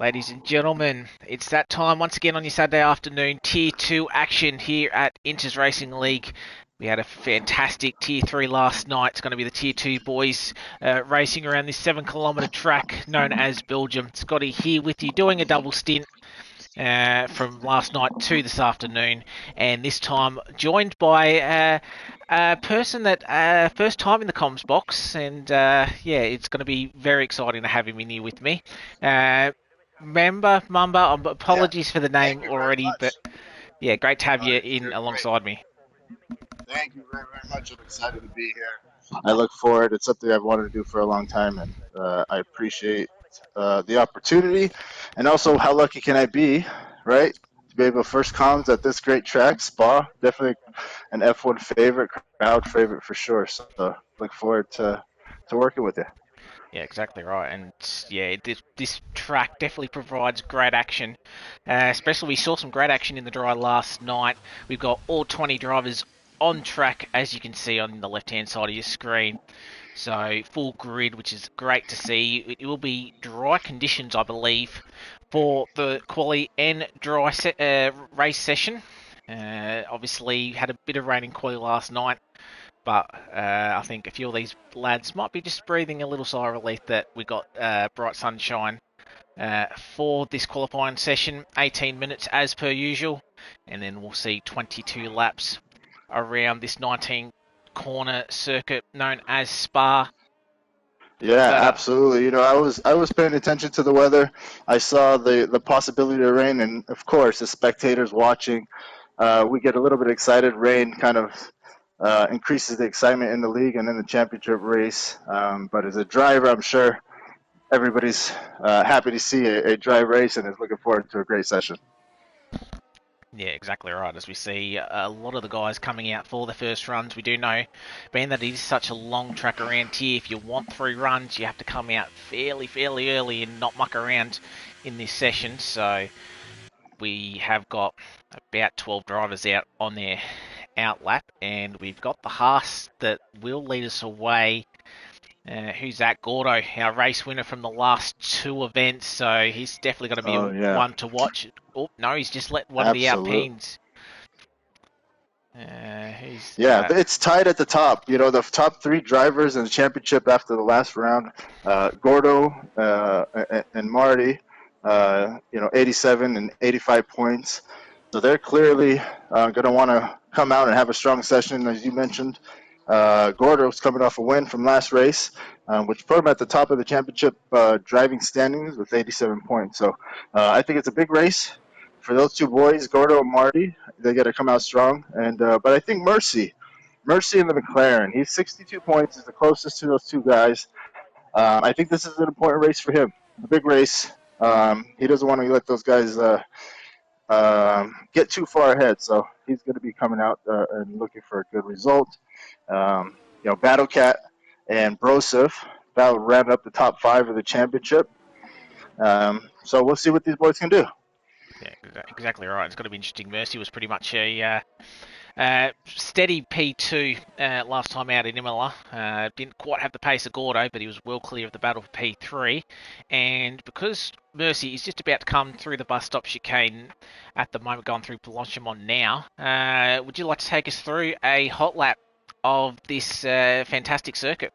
Ladies and gentlemen, it's that time once again on your Saturday afternoon. Tier 2 action here at Inters Racing League. We had a fantastic Tier 3 last night. It's going to be the Tier 2 boys racing around this 7 kilometre track known as Belgium. Scotty here with you doing a double stint from last night to this afternoon, and this time joined by a person that first time in the comms box, and yeah, it's going to be very exciting to have him in here with me. Mamba, Yeah, apologies for the thank name you very already, but much. yeah, great to have you in You're great. alongside me. Thank you very, very much. I'm excited to be here. I look forward. It's something I've wanted to do for a long time, and I appreciate the opportunity. And also, how lucky can I be, right? To be able to first comms at this great track, Spa. Definitely an F1 favorite, crowd favorite for sure. So look forward to working with you. Yeah, exactly right. And yeah, this track definitely provides great action. Especially we saw some great action in the dry last night. We've got all 20 drivers on track, as you can see on the left-hand side of your screen. So full grid, which is great to see. It will be dry conditions, I believe, for the quali and race session. Obviously, had a bit of rain in quali last night. But I think a few of these lads might be just breathing a little sigh of relief that we got bright sunshine for this qualifying session. 18 minutes as per usual, and then we'll see 22 laps around this 19 corner circuit known as Spa. Yeah, But absolutely. I was paying attention to the weather. I saw the possibility of rain, and of course, as spectators watching, we get a little bit excited. Rain kind of increases the excitement in the league and in the championship race. But as a driver, I'm sure everybody's happy to see a dry race and is looking forward to a great session. yeah, exactly right. As we see a lot of the guys coming out for the first runs, we do know, being that it is such a long track around here, if you want 3 runs, you have to come out fairly early and not muck around in this session. So we have got about 12 drivers out on their out lap, and we've got the Haas that will lead us away. Who's that? Gordo, our race winner from the last 2 events, so he's definitely going to be Oh yeah, one to watch. Oh, no, he's just let one of the absolutely. Alpines. Who's Yeah, but it's tied at the top. The top three drivers in the championship after the last round, Gordo and Marty, 87 and 85 points. So they're clearly going to want to come out and have a strong session, as you mentioned. Gordo's coming off a win from last race, which put him at the top of the championship driving standings with 87 points. So I think it's a big race for those two boys, Gordo and Marty. They got to come out strong. And but I think Mercy in the McLaren. He's 62 points. Is the closest to those two guys. I think this is an important race for him. A big race. He doesn't want to let those guys get too far ahead. So he's going to be coming out and looking for a good result. Battle Cat and Broseph that'll round up the top five of the championship. So we'll see what these boys can do. yeah, exactly right. It's going to be interesting. Mercy was pretty much a steady P2 last time out in Imola. Didn't quite have the pace of Gordo, but he was well clear of the battle for P3. And because Mercy is just about to come through the bus stop chicane at the moment, going through Blanchimont now, would you like to take us through a hot lap of this fantastic circuit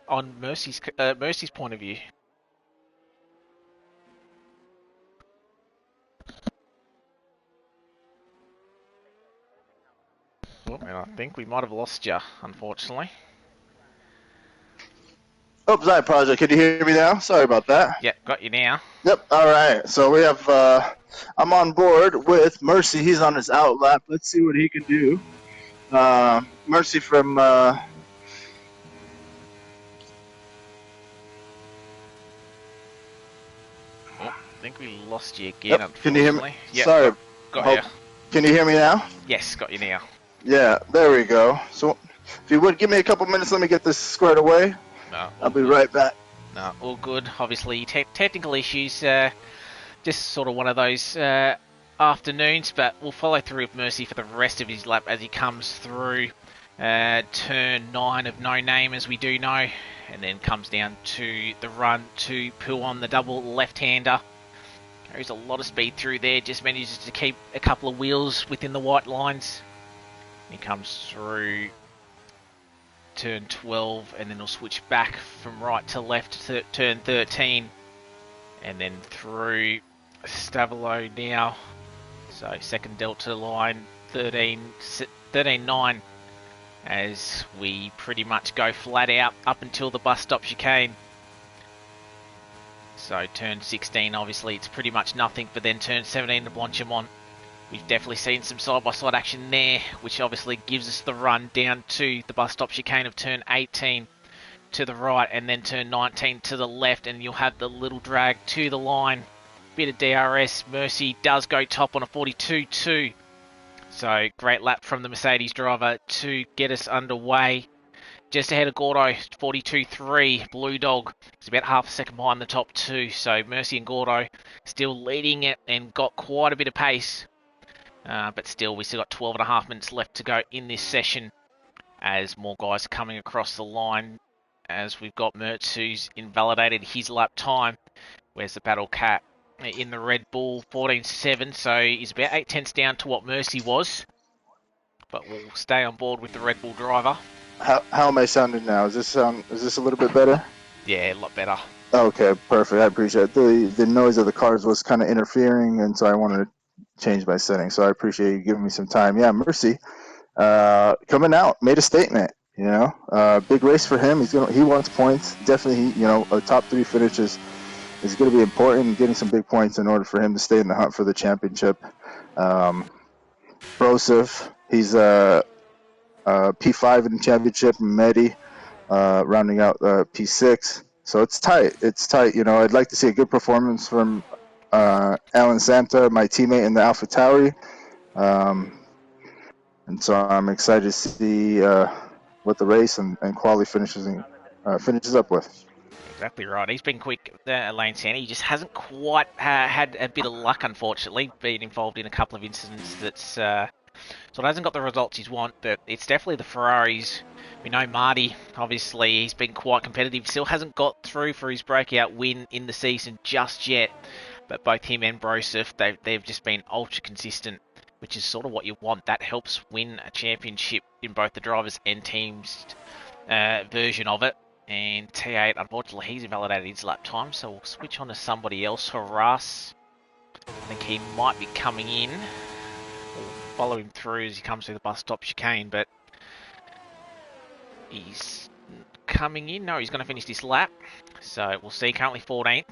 on Mercy's point of view? Oh, and I think we might have lost you, unfortunately. Oops, I apologize. Can you hear me now? Sorry about that. Yeah, got you now. Yep. All right. So we have. I'm on board with Mercy. He's on his out lap. Let's see what he can do. Mercy from. Oh, I think we lost you again, Yep. Can you hear me? unfortunately. Yep, Sorry. got you. Hope. Can you hear me now? Yes, got you now. Yeah. There we go. So, if you would give me a couple minutes, let me get this squared away. No, I'll all be good. right back. No, all good. Obviously, technical issues. Just sort of one of those afternoons, but we'll follow through with Mercy for the rest of his lap as he comes through Turn 9 of No Name, as we do know, and then comes down to the run to pull on the double left-hander. There's a lot of speed through there, just manages to keep a couple of wheels within the white lines. He comes through turn 12, and then he'll switch back from right to left to turn 13, and then through Stavilo now. So second delta line 13.9, as we pretty much go flat out up until the bus stop chicane. So turn 16, obviously it's pretty much nothing, but then turn 17 to Blanchimont. We've definitely seen some side-by-side action there, which obviously gives us the run down to the bus stop chicane of turn 18 to the right, and then turn 19 to the left, and you'll have the little drag to the line. Bit of DRS. Mercy does go top on a 42.2. So great lap from the Mercedes driver to get us underway. Just ahead of Gordo, 42.3. Blue Dog is about half a second behind the top two. So Mercy and Gordo still leading it and got quite a bit of pace. But still, we still got 12.5 minutes left to go in this session, as more guys are coming across the line, as we've got Mertz, who's invalidated his lap time. Where's the Battle Cat in the Red Bull? 14.7, so he's about 8 tenths down to what Mercy was. But we'll stay on board with the Red Bull driver. How am I sounding now? Is this a little bit better? Yeah, a lot better. Okay, perfect. I appreciate it. The noise of the cars was kind of interfering, and so I wanted to change my settings. So I appreciate you giving me some time. Yeah, Mercy, coming out, made a statement. Big race for him. He wants points. Definitely, a top 3 finish is going to be important. Getting some big points in order for him to stay in the hunt for the championship. Broseph, he's P5 in the championship. Mehdi, rounding out P6. So it's tight. I'd like to see a good performance from Alan Santa, my teammate in the Alpha Tauri. And so I'm excited to see what the race and quali finishes up with. Exactly right. He's been quick, Lane Santa. He just hasn't quite had a bit of luck, unfortunately, being involved in a couple of incidents that's sort of hasn't got the results he's want, but it's definitely the Ferraris. We know Marty, obviously, he's been quite competitive. Still hasn't got through for his breakout win in the season just yet, but both him and Broseph, they've just been ultra consistent, which is sort of what you want. That helps win a championship in both the drivers and teams version of it. And T8, unfortunately, he's invalidated his lap time, so we'll switch on to somebody else. Harass, I think he might be coming in. We'll follow him through as he comes through the bus stop chicane, but he's coming in. No, he's going to finish this lap, so we'll see. Currently 14th.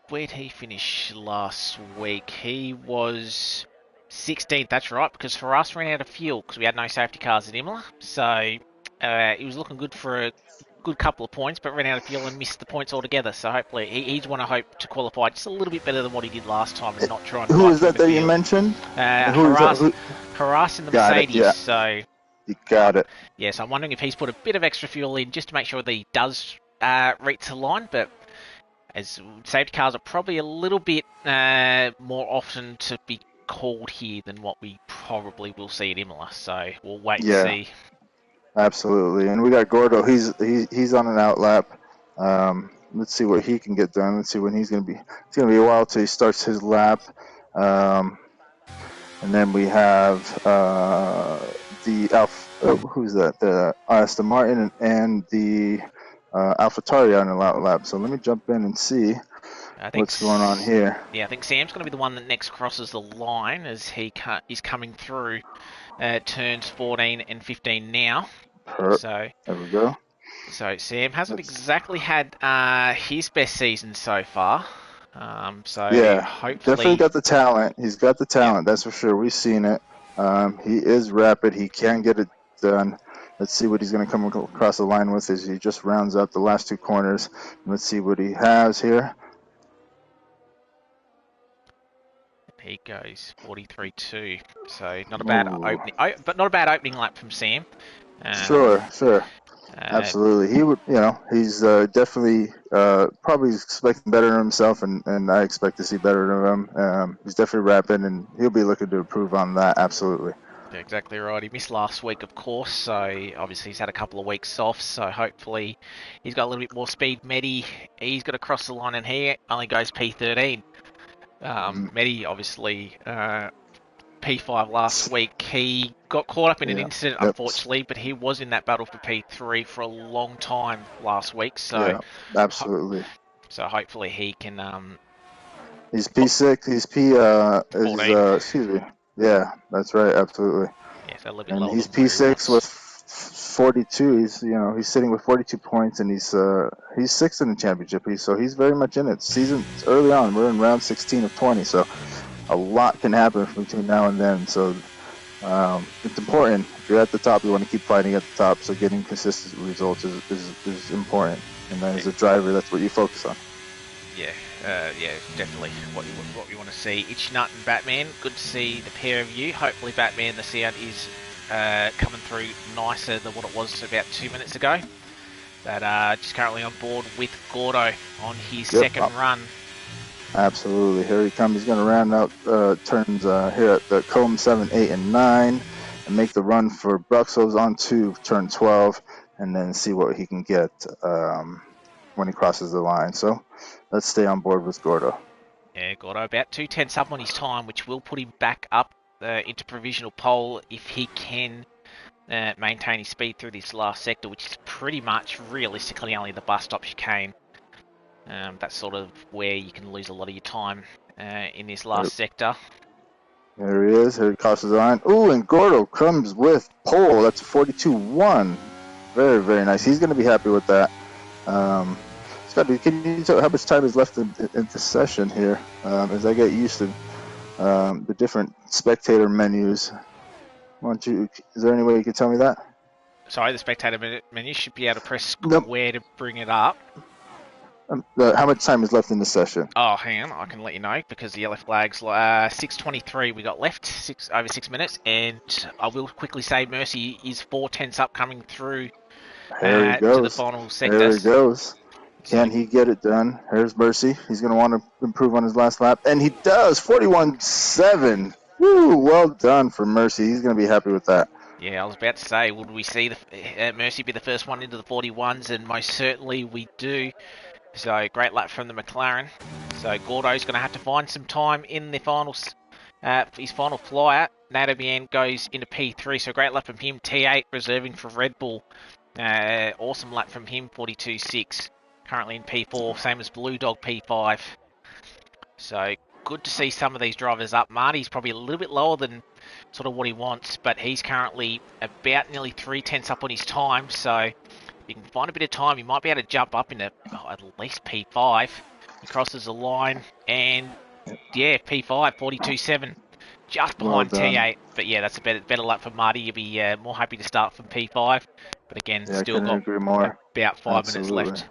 Where'd he finish last week? He was 16th, that's right, because Harass ran out of fuel because we had no safety cars at Imola, so he was looking good for a good couple of points, but ran out of fuel and missed the points altogether. So hopefully he's one I hope to qualify just a little bit better than what he did last time and not try and Who fight is that the you mentioned? Harass in the Mercedes. Yeah. So you got it. Yeah, so I'm wondering if he's put a bit of extra fuel in just to make sure that he does reach the line, but as safety cars are probably a little bit more often to be called here than what we probably will see at Imola. So we'll wait and see. Absolutely, and we got Gordo. He's on an out lap. Let's see what he can get done. Let's see when he's going to be. It's going to be a while till he starts his lap. And then we have the Alpha. Who's that? The Aston Martin and the AlphaTauri on an out lap. So let me jump in and see what's going on here. Yeah, I think Sam's going to be the one that next crosses the line as he's coming through turns 14 and 15 now. So there we go. So Sam hasn't exactly had his best season so far. Hopefully definitely got the talent. He's got the talent, that's for sure. We've seen it. He is rapid. He can get it done. Let's see what he's going to come across the line with as he just rounds up the last 2 corners. Let's see what he has here. He goes 43.2. So not a bad opening, but not a bad opening lap from Sam. Sure. Absolutely. He would, he's definitely probably expecting better of himself, and I expect to see better of him. He's definitely rapid, and he'll be looking to improve on that. Absolutely. Exactly right. He missed last week, of course, so obviously he's had a couple of weeks off. So hopefully he's got a little bit more speed. Medi, he's got to cross the line, and he only goes P13. Medi obviously P5 last week. He got caught up in an Yeah. incident, Yep. unfortunately, but he was in that battle for P3 for a long time last week. So Yeah. Absolutely. hopefully he can He's P6. He's P14. excuse me. Yeah, that's right. Absolutely. Yeah, so a little bit And lower he's than where he P6 with wants. 42. He's sitting with 42 points, and he's sixth in the championship. He's very much in it. Season's early on. We're in round 16 of 20, so a lot can happen between now and then. So it's important. If you're at the top, you want to keep fighting at the top. So getting consistent results is important. And then as a driver, that's what you focus on. Yeah, definitely what we want to see. Itchnut and Batman, good to see the pair of you. Hopefully Batman, the sound is coming through nicer than what it was about 2 minutes ago. But just currently on board with Gordo on his second run. Absolutely. Here he comes. He's going to round out turns here at the Combe 7, 8, and 9 and make the run for Bruxelles onto turn 12 and then see what he can get when he crosses the line. So let's stay on board with Gordo. Yeah, Gordo about 2/10 up on his time, which will put him back up into provisional pole if he can maintain his speed through this last sector, which is pretty much realistically only the bus stop chicane. That's sort of where you can lose a lot of your time in this last sector. There he is. Here he crosses the line. Ooh, and Gordo comes with pole. That's a 42-1. Very, very nice. He's going to be happy with that. Scott, can you tell how much time is left in the session here as I get used to the different spectator menus? Is there any way you can tell me that? Sorry, the spectator menu should be able to press square to bring it up. How much time is left in the session? Oh, hang on, I can let you know because the yellow flag's 6:23 we got left, over 6 minutes, and I will quickly say Mercy is 4/10 up coming through Here he goes. to the final sector. There he goes. Can he get it done? Here's Mercy. He's going to want to improve on his last lap, and he does. 41.7. Woo! Well done for Mercy. He's going to be happy with that. Yeah, I was about to say, would we see Mercy be the first one into the 41s? And most certainly we do. So great lap from the McLaren. So Gordo's going to have to find some time in the finals. His final flyer. Nadabian goes into P3, so great lap from him. T8 reserving for Red Bull. Awesome lap from him, 42.6. Currently in P4, same as Blue Dog P5. So good to see some of these drivers up. Marty's probably a little bit lower than sort of what he wants, but he's currently about nearly 3/10 up on his time. So if you can find a bit of time, you might be able to jump up into at least P5. He crosses the line, and yeah, P5, 42.7. Just behind T8, but yeah, that's a better lap for Marty. You'll be more happy to start from P5, but again, still got about 5 minutes left.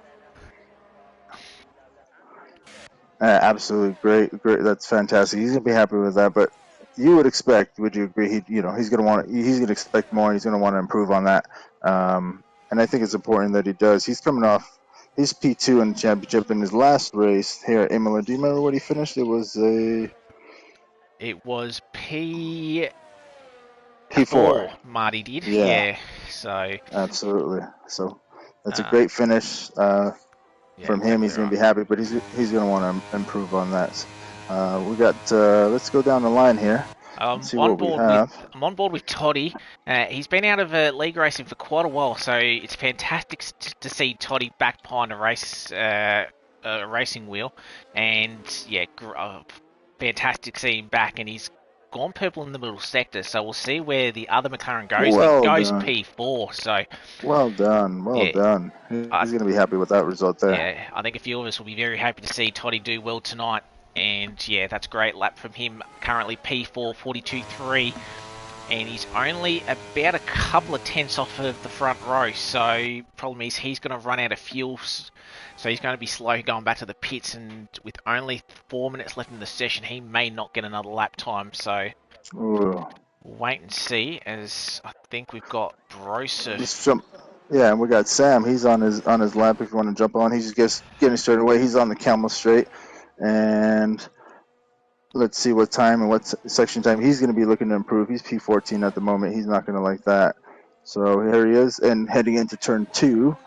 Absolutely great. That's fantastic. He's gonna be happy with that. But you would expect, would you agree? He's gonna expect more. He's gonna want to improve on that. And I think it's important that he does. He's coming off. He's P2 in the championship in his last race here at Imola. Do you remember what he finished? It was P4. Marty did. Yeah. So absolutely. So that's a great finish. From him, he's going to be happy, but he's going to want to improve on that. We got. Let's go down the line here. See what we have. I'm on board with Toddy. He's been out of league racing for quite a while, so it's fantastic to see Toddy back behind a racing wheel, and yeah, fantastic to see him back, and he's gone purple in the middle sector. So we'll see where the other McLaren goes. Well he goes done. P4. So well done. Done. He's going to be happy with that result there. Yeah, I think a few of us will be very happy to see Toddy do well tonight. And yeah, that's a great lap from him. Currently P4, 42.3. And he's only about a couple of tenths off of the front row. So problem is he's going to run out of fuel. So he's going to be slow going back to the pits. And with only 4 minutes left in the session, he may not get another lap time. So we'll wait and see, as I think we've got Broser. Yeah, and we got Sam. He's on his lap if you want to jump on. He's just getting straight away. He's on the camel straight. And Let's see what time and what section time he's going to be looking to improve. He's P14 at the moment. He's not going to like that. So here he is, and heading into turn 2.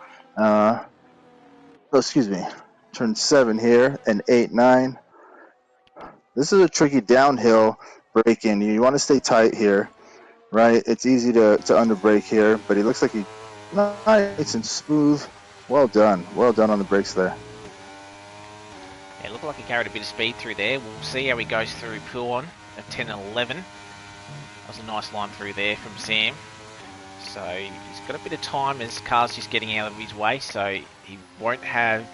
Excuse me, turn 7 here, and 8, 9. This is a tricky downhill break in. You want to stay tight here, right? It's easy to underbrake here, but he looks like he's nice and smooth. Well done. Well done on the brakes there. Yeah, it looked like he carried a bit of speed through there. We'll see how he goes through Puon at 10 and 11. That was a nice line through there from Sam. So he's got a bit of time as car's just getting out of his way, so he won't have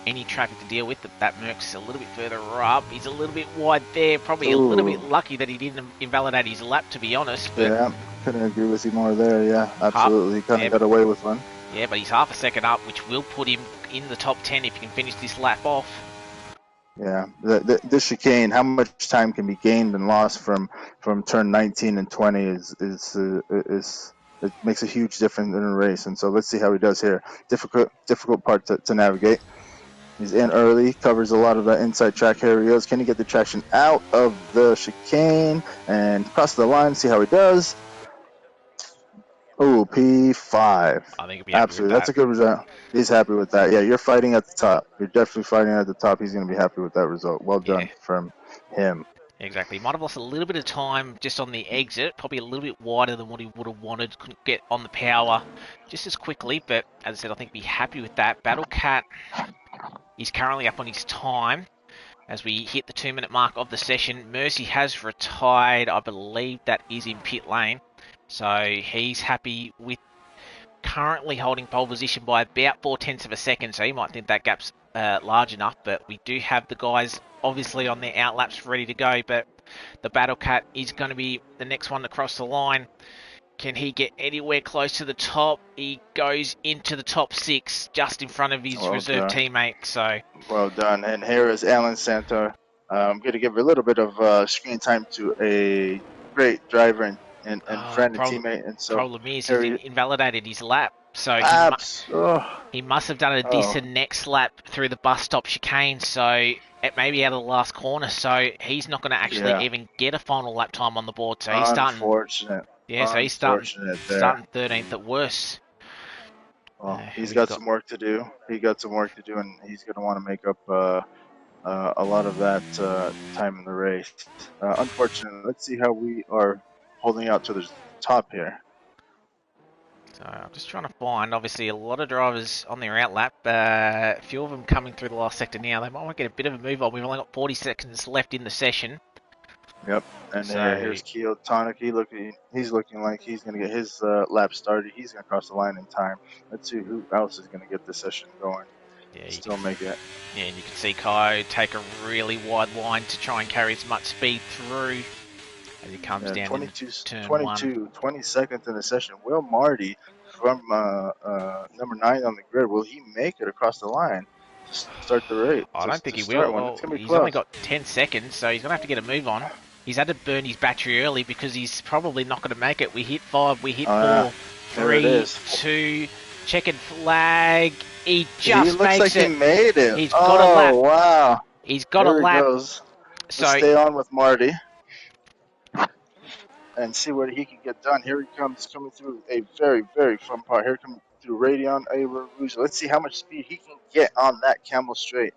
any traffic to deal with. That Merc's a little bit further up. He's a little bit wide there. Probably a little bit lucky that he didn't invalidate his lap, to be honest. But yeah, couldn't agree with you more there. Yeah, absolutely. Kind of got away with one. Yeah, but he's half a second up, which will put him in the top 10 if he can finish this lap off. Yeah, this chicane, how much time can be gained and lost from turn 19 and 20 is it makes a huge difference in a race. And so let's see how he does here. Difficult part to navigate. He's in early, covers a lot of the inside track areas. Can he get the traction out of the chicane and cross the line? See how he does. Oh, P5. I think he'll be happy Absolutely, with that. that's a good result. He's happy with that. Yeah, you're fighting at the top. You're definitely fighting at the top. He's going to be happy with that result. Well done from him. Exactly. He might have lost a little bit of time just on the exit, probably a little bit wider than what he would have wanted. Couldn't get on the power just as quickly, but as I said, I think be happy with that. Battle Cat is currently up on his time as we hit the 2-minute mark of the session. Mercy has retired. I believe that is in pit lane. So he's happy with currently holding pole position by about 0.4 of a second. So you might think that gap's large enough, but we do have the guys obviously on their outlaps ready to go. But the Battle Cat is going to be the next one to cross the line. Can he get anywhere close to the top? He goes into the top 6, just in front of his reserve teammate. So well done. And here is Alan Santor. I'm going to give a little bit of screen time to a great driver and friend and teammate. And so problem is he's invalidated his lap. So he must have done a decent next lap through the bus stop chicane. So it may be out of the last corner. So he's not going to actually even get a final lap time on the board. So he's starting. Unfortunate. Yeah, so he's starting 13th at worst. Well, he's got some work to do. He got some work to do, and he's going to want to make up a lot of that time in the race. Unfortunately, let's see how we are holding out to the top here. So I'm just trying to find, obviously, a lot of drivers on their outlap. A few of them coming through the last sector now. They might want to get a bit of a move on. We've only got 40 seconds left in the session. Yep, and here's Keo Tonic. He's looking like he's going to get his lap started. He's going to cross the line in time. Let's see who else is going to get this session going. Yeah, still make it. Yeah, and you can see Kai take a really wide line to try and carry as much speed through as he comes down 22, 20 seconds in the session. Will Marty from number 9 on the grid, will he make it across the line to start the race? I don't think he will. Well, he's only got 10 seconds, so he's going to have to get a move on. He's had to burn his battery early because he's probably not going to make it. We hit 5, we hit 4, 3, 2, checkered flag. He just makes like it. He made it. He's got a lap. Wow. He's got a lap. Goes. So stay on with Marty and see what he can get done. Here he comes, coming through a very, very fun part. Here coming through Radion A Rouge. Let's see how much speed he can get on that Camel Straight.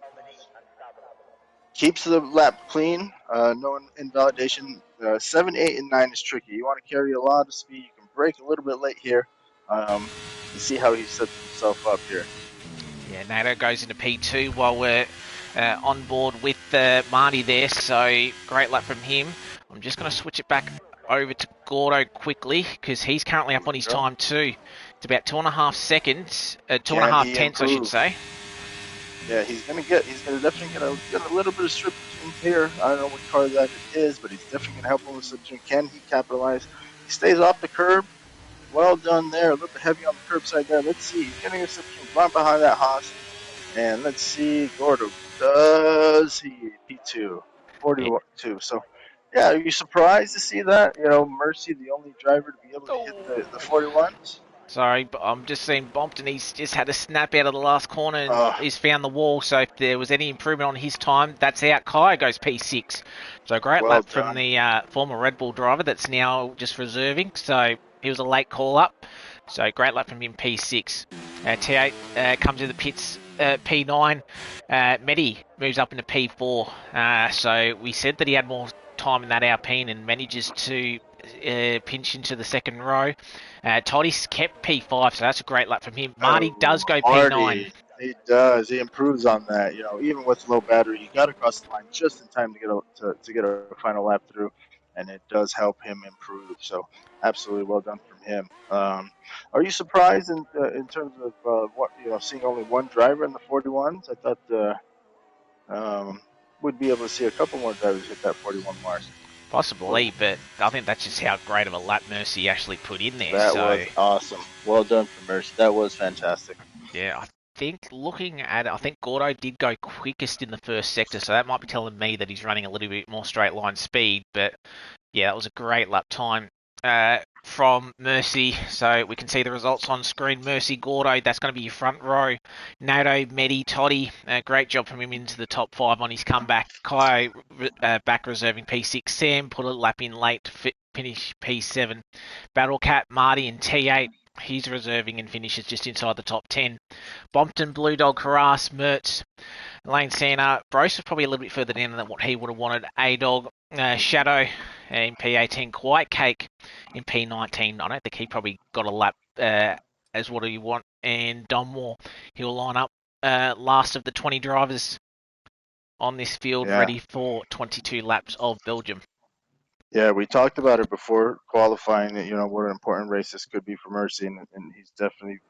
Keeps the lap clean, no invalidation. 7, 8, and 9 is tricky. You want to carry a lot of speed. You can brake a little bit late here. You see how he sets himself up here. Yeah, Nato goes into P2 while we're on board with Marty there. So great lap from him. I'm just going to switch it back over to Gordo quickly because he's currently up on his time too. It's about 2.5 seconds, 2.5 tenths, I should say. Yeah, he's gonna definitely get a little bit of strip in here. I don't know what car that is, but he's definitely gonna help him with slip. Can he capitalize? He stays off the curb. Well done there. A little bit heavy on the curbside there. Let's see. He's getting a slip right behind that Haas. And let's see, Gordo does he P2 42. So yeah, are you surprised to see that? You know, Mercy, the only driver to be able to hit the 41s. Sorry, but I'm just seeing Bompton. He's just had a snap out of the last corner and Uh, he's found the wall. So if there was any improvement on his time, that's out. Kai goes P6. So great well lap from done. the former Red Bull driver that's now just reserving. So he was a late call up. So great lap from him, P6. T8 comes in the pits, P9. Medi moves up into P4. So we said that he had more time in that Alpine and manages to pinch into the second row. Toddy's kept P5, so that's a great lap from him. Marty does go P9. Marty, he does. He improves on that. You know, even with low battery, he got across the line just in time to get to get a final lap through, and it does help him improve. So, absolutely well done from him. Are you surprised in terms of what seeing only one driver in the 41s? I thought we'd be able to see a couple more drivers hit that 41 mark. Or Possibly, but I think that's just how great of a lap Mercy actually put in there. that was So, awesome. Well done for Mercy. That was fantastic. yeah, I think looking at it, I think Gordo did go quickest in the first sector, so that might be telling me that he's running a little bit more straight line speed. But yeah, that was a great lap time from Mercy. So we can see the results on screen. Mercy, Gordo, that's going to be your front row. Nato, Medi, Toddy, great job from him into the top 5 on his comeback. Kai back reserving P6. Sam put a lap in late to finish P7. Battle Cat, Marty, and T8. He's reserving and finishes just inside the top 10. Bompton, Blue Dog, Harass, Mertz, Lane Santa. Bruce was probably a little bit further down than what he would have wanted. A-Dog, Shadow in P18. Quiet Cake in P19. I don't think he probably got a lap as what do you want. And Donmore, he'll line up last of the 20 drivers on this field, Yeah. ready for 22 laps of Belgium. Yeah, we talked about it before qualifying. That what an important race this could be for Mercy, and he's definitely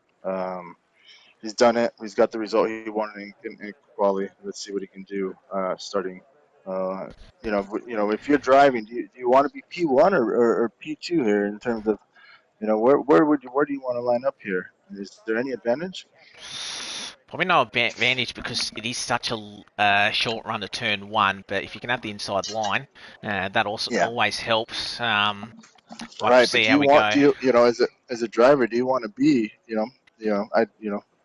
he's done it. He's got the result he wanted in quali. Let's see what he can do starting. If you're driving, do you want to be P1 or P2 here in terms of where do you want to line up here? Is there any advantage? Probably no advantage because it is such a short run to turn 1, but if you can have the inside line, that also Yeah. always helps. We'll have to Right, but see how we go. as a driver, do you want to be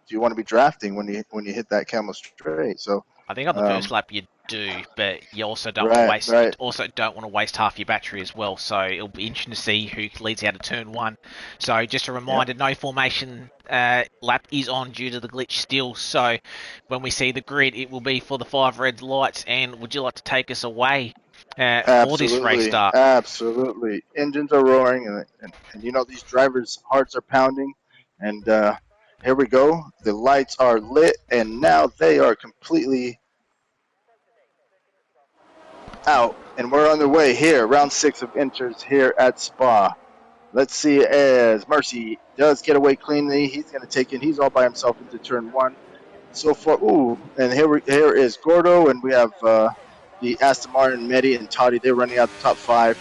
do you want to be drafting when you hit that camel straight? So, I think on the first um, lap you do, but you also don't want to right, waste. You right, also don't want to waste half your battery as well. So it'll be interesting to see who leads out of turn 1. So just a yeah, reminder: no formation lap is on due to the glitch still. So when we see the grid, it will be for the 5 red lights. And would you like to take us away for this race absolutely, start? absolutely. Engines are roaring, and these drivers' hearts are pounding, and here we go. The lights are lit, and now they are completely out, and we're on the way here. Round 6 of inters here at Spa. Let's see as Mercy does get away cleanly. He's going to take in. He's all by himself into turn 1. So far, and here is Gordo, and we have the Aston Martin, Medi, and Toddy. They're running out the top 5.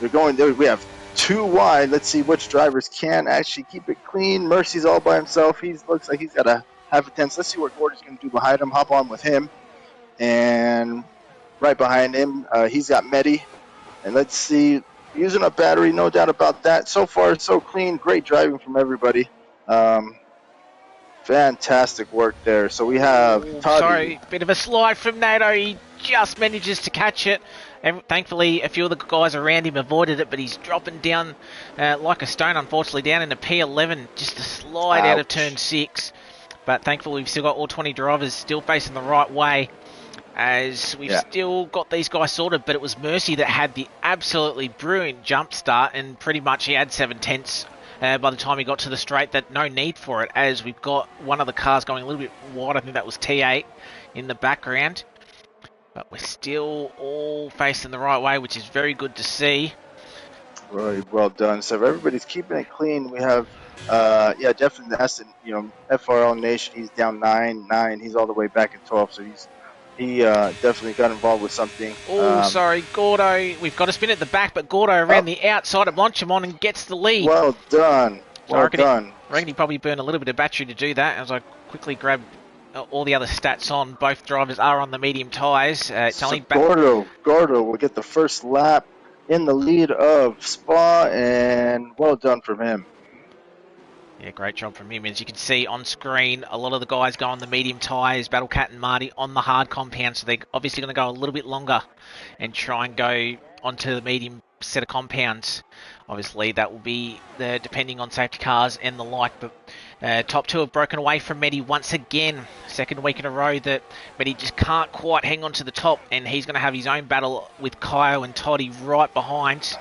They're going there. We have 2 wide. Let's see which drivers can actually keep it clean. Mercy's all by himself. He looks like he's got a half a tenth. Let's see what Gordo's going to do behind him. Hop on with him, and right behind him, he's got Medi. And let's see, using a battery, no doubt about that. So far, so clean. Great driving from everybody. Fantastic work there. So we have Oh, Toddy. sorry, bit of a slide from NATO. He just manages to catch it. And thankfully, a few of the guys around him avoided it, but he's dropping down like a stone, unfortunately, down into P11, just a slide out of turn 6. But thankfully, we've still got all 20 drivers still facing the right way, as we've still got these guys sorted. But it was Mercy that had the absolutely brilliant jump start, and pretty much he had 7 tenths by the time he got to the straight. That no need for it, as we've got one of the cars going a little bit wide. I think that was T8 in the background. But we're still all facing the right way, which is very good to see. Really well done. So everybody's keeping it clean. We have, definitely the Aston, FRL Nation. He's down 9. He's all the way back at 12. So he definitely got involved with something. Oh, sorry, Gordo. We've got a spin at the back, but Gordo around the outside of Monchimon and gets the lead. Well done. Well done. I reckon he probably burned a little bit of battery to do that, as I quickly grabbed all the other stats on. Both drivers are on the medium tyres. Gordo will get the first lap in the lead of Spa, and well done from him. Yeah, great job from him. As you can see on screen, a lot of the guys go on the medium tyres, Battle Cat and Marty on the hard compound, so they're obviously going to go a little bit longer and try and go onto the medium set of compounds. Obviously, that will be depending on safety cars and the like, but top two have broken away from Medi once again. Second week in a row that Medi just can't quite hang on to the top, and he's going to have his own battle with Kyo and Toddy right behind.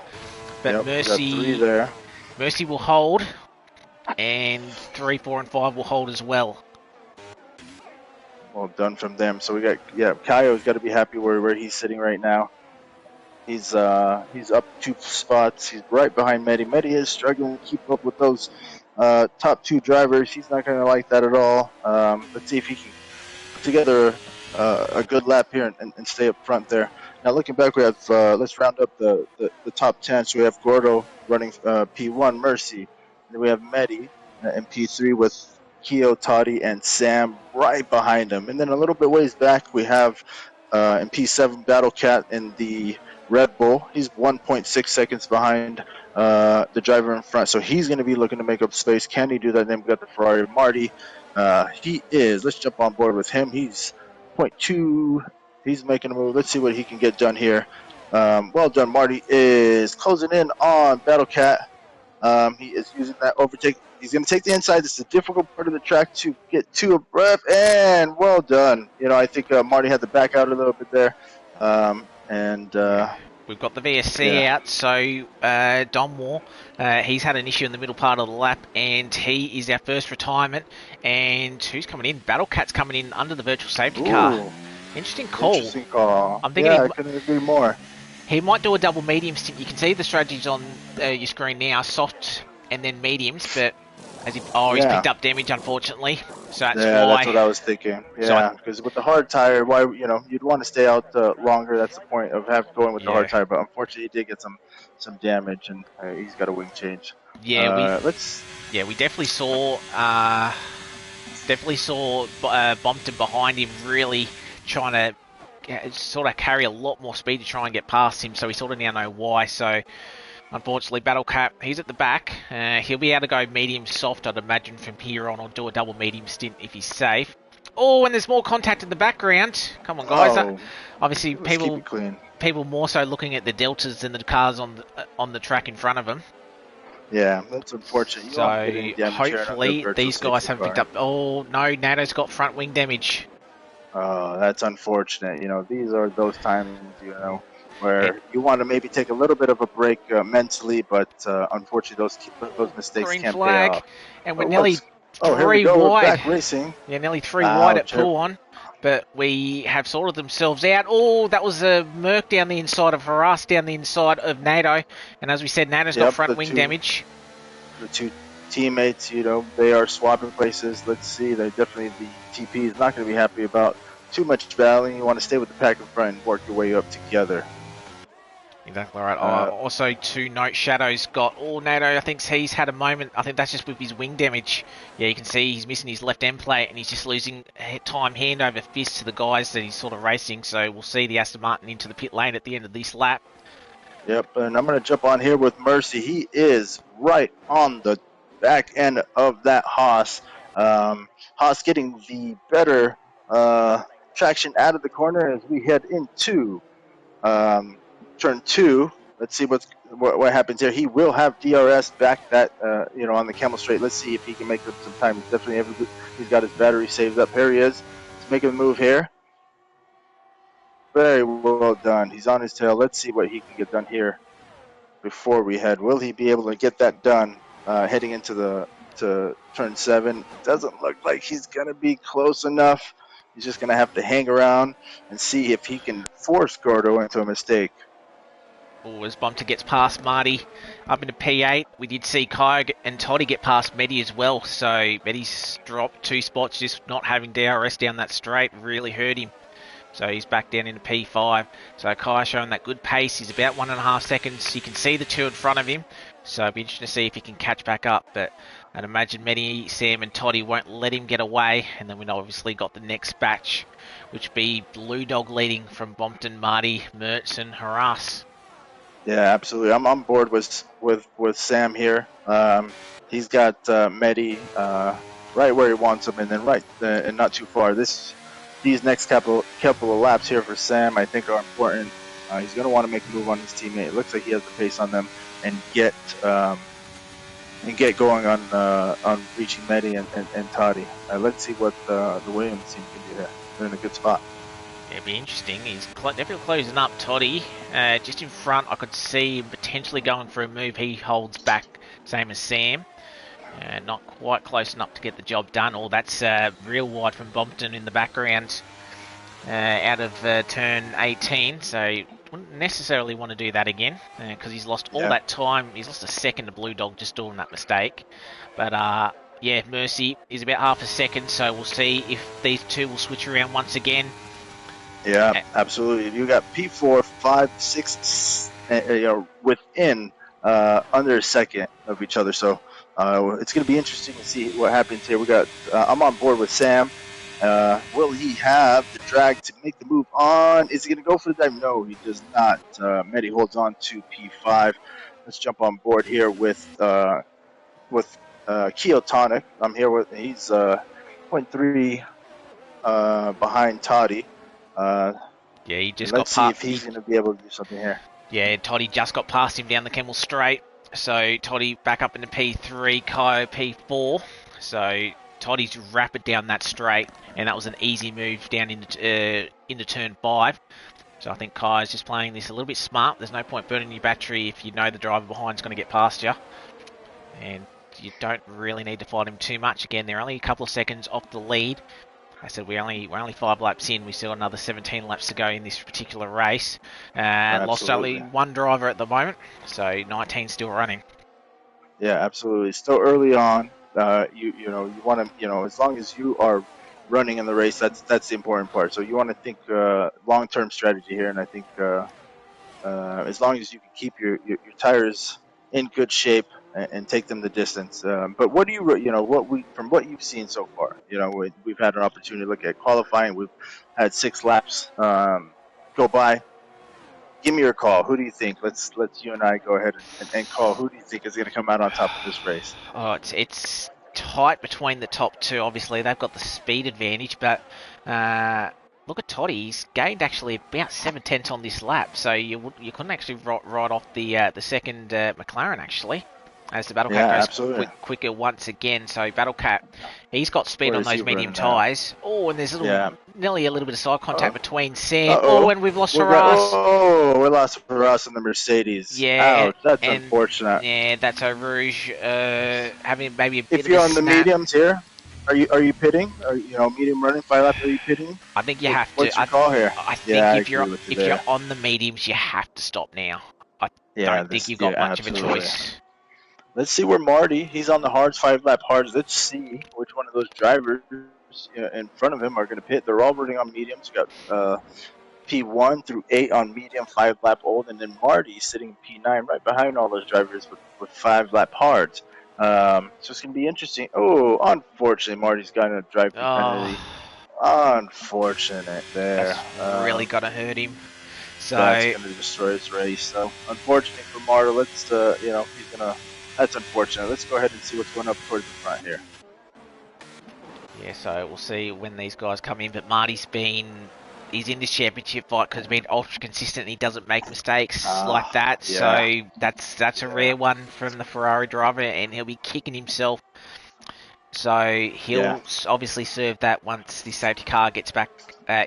But Yep, we got three there. Mercy will hold, and 3, 4, and 5 will hold as well. Well done from them. So we got, Kaio's got to be happy where he's sitting right now. He's up 2 spots. He's right behind Medi. Medi is struggling to keep up with those top 2 drivers. He's not going to like that at all. Let's see if he can put together a good lap here and stay up front there. Now looking back, we have let's round up the top 10. So we have Gordo running P1, Mercy. And then we have Medi in P3 with Keo, Toddy, and Sam right behind him. And then a little bit ways back, we have in P7 Battle Cat in the Red Bull. He's 1.6 seconds behind the driver in front. So he's going to be looking to make up space. Can he do that? Then we got the Ferrari Marty. He is. Let's jump on board with him. He's 0.2. He's making a move. Let's see what he can get done here. Well done. Marty is closing in on Battle Cat. He is using that overtake. He's going to take the inside. This is a difficult part of the track to get to a breath, and well done. I think Marty had to back out a little bit there. We've got the VSC out, so Don Moore, he's had an issue in the middle part of the lap, and he is our first retirement. And who's coming in? Battle Cat's coming in under the virtual safety car. Interesting call. Interesting call. I'm thinking I couldn't agree more. He might do a double medium stint. You can see the strategies on your screen now, soft and then mediums, but he's picked up damage, unfortunately. So that's why. That's what I was thinking. Yeah, because with the hard tire, you'd want to stay out longer. That's the point of going with the hard tire. But unfortunately, he did get some damage, and he's got a wing change. Yeah, we definitely saw Bompton behind him, really trying to sort of carry a lot more speed to try and get past him. So we sort of now know why. So unfortunately, Battle Cat, he's at the back. He'll be able to go medium soft, I'd imagine, from here on, or do a double medium stint if he's safe. Oh, and there's more contact in the background. Come on, guys. Obviously, people more so looking at the deltas than the cars on the track in front of them. Yeah, that's unfortunate. So hopefully these guys haven't picked up. Oh no, NATO's got front wing damage. That's unfortunate. These are those times, where you want to maybe take a little bit of a break mentally, but unfortunately those mistakes Green can't flag, pay off. And we're nearly here we go. We're back racing. Yeah, nearly 3 wide at pull on, but we have sorted themselves out. Oh, that was a Merc down the inside of Haras, down the inside of NATO, and as we said, NATO's got front wing damage. The 2 teammates, they are swapping places. Let's see, the TP is not going to be happy about too much battling. You want to stay with the pack in front and work your way up together. Exactly right. Also, to note, Shadow's got NATO. I think he's had a moment. I think that's just with his wing damage. Yeah, you can see he's missing his left end plate, and he's just losing time hand over fist to the guys that he's sort of racing. So we'll see the Aston Martin into the pit lane at the end of this lap. Yep, and I'm going to jump on here with Mercy. He is right on the back end of that Haas. Haas getting the better traction out of the corner as we head into turn 2. Let's see what happens here. He will have DRS back that on the Camel Straight. Let's see if he can make up some time. He's got his battery saved up. Here he is. He's making a move here. Very well done. He's on his tail. Let's see what he can get done here before we head. Will he be able to get that done heading into turn 7? Doesn't look like he's going to be close enough. He's just going to have to hang around and see if he can force Gordo into a mistake. Oh, as Bumpter gets past Marty up into P8, we did see Kyo and Toddy get past Medi as well. So Medi's dropped 2 spots, just not having DRS down that straight really hurt him. So he's back down into P5. So Kyo showing that good pace. He's about 1.5 seconds. You can see the 2 in front of him. So it'll be interesting to see if he can catch back up. But I'd imagine Medi, Sam and Toddy won't let him get away. And then we've obviously got the next batch, which be Blue Dog leading from Bompton, Marty, Mertz and Haras. Yeah, absolutely. I'm on board with Sam here. He's got Medi right where he wants him, and then and not too far. These next couple of laps here for Sam, I think, are important. He's going to want to make a move on his teammate. It looks like he has the pace on them, and get going on reaching Medi and Toddy. Let's see what the Williams team can do here. They're in a good spot. It'd be interesting. He's definitely closing up Toddy. Just in front, I could see him potentially going for a move. He holds back, same as Sam. Not quite close enough to get the job done. Oh, that's real wide from Bompton in the background out of turn 18. So wouldn't necessarily want to do that again because he's lost all that time. He's lost a second to Blue Dog just doing that mistake. But yeah, Mercy is about half a second. So we'll see if these two will switch around once again. Yeah, absolutely. You got P4, 5, 6, within under a second of each other. So it's going to be interesting to see what happens here. I'm on board with Sam. Will he have the drag to make the move on? Is he going to go for the dive? No, he does not. Medi holds on to P5. Let's jump on board here with Keotonic. I'm here with he's 0.3 behind Toddy. Yeah, he just let's see if he's going to be able to do something here. Yeah, Toddy just got past him down the Kemmel Straight. So Toddy back up into P3, Kyo P4. So Toddy's rapid down that straight, and that was an easy move down into turn 5. So I think Kyo's just playing this a little bit smart. There's no point burning your battery if you know the driver behind's going to get past you. And you don't really need to fight him too much. Again, they're only a couple of seconds off the lead. I said we're only 5 laps in. We still have another 17 laps to go in this particular race. Lost only one driver at the moment, so 19 still running. Yeah, absolutely. Still early on. You want to as long as you are running in the race, that's the important part. So you want to think long-term strategy here, and I think as long as you can keep your tires in good shape and take them the distance. But what do from what you've seen so far? We've had an opportunity to look at qualifying. We've had 6 laps go by. Give me your call. Who do you think? Let's you and I go ahead and call. Who do you think is going to come out on top of this race? Oh, it's tight between the top two. Obviously, they've got the speed advantage, but look at Toddy. He's gained actually about 7/10 on this lap, so you couldn't actually ride off the second McLaren actually. As the Battle Cat goes quicker once again. So Battle Cat, he's got speed on those medium tyres. Oh, and there's nearly a little bit of side contact between Sam. Oh, and we've lost Haras. Oh, we lost Haras on the Mercedes. Yeah, ouch, that's unfortunate. Yeah, that's a Rouge having maybe a bit of a snap. If you're on the mediums here, are you pitting? Are medium running 5 laps? Are you pitting? I think you have to. What's your call here? I think if you're on the mediums, you have to stop now. I don't think you've got much of a choice. Let's see where Marty. He's on the hards, 5 lap hards. Let's see which one of those drivers in front of him are going to pit. They're all running on mediums. You got P1 through 8 on medium, 5 lap old, and then Marty sitting P9 right behind all those drivers with 5 lap hards. So it's going to be interesting. Oh, unfortunately, Marty's got a drive penalty. Unfortunate there. That's really got to hurt him. So that's going to destroy his race. So unfortunately for Marty, he's going to. That's unfortunate. Let's go ahead and see what's going up towards the front here. Yeah, so we'll see when these guys come in. But he's in this championship fight because he's been ultra consistent. He doesn't make mistakes like that. Yeah. So that's a rare one from the Ferrari driver, and he'll be kicking himself. So he'll obviously serve that once the safety car gets back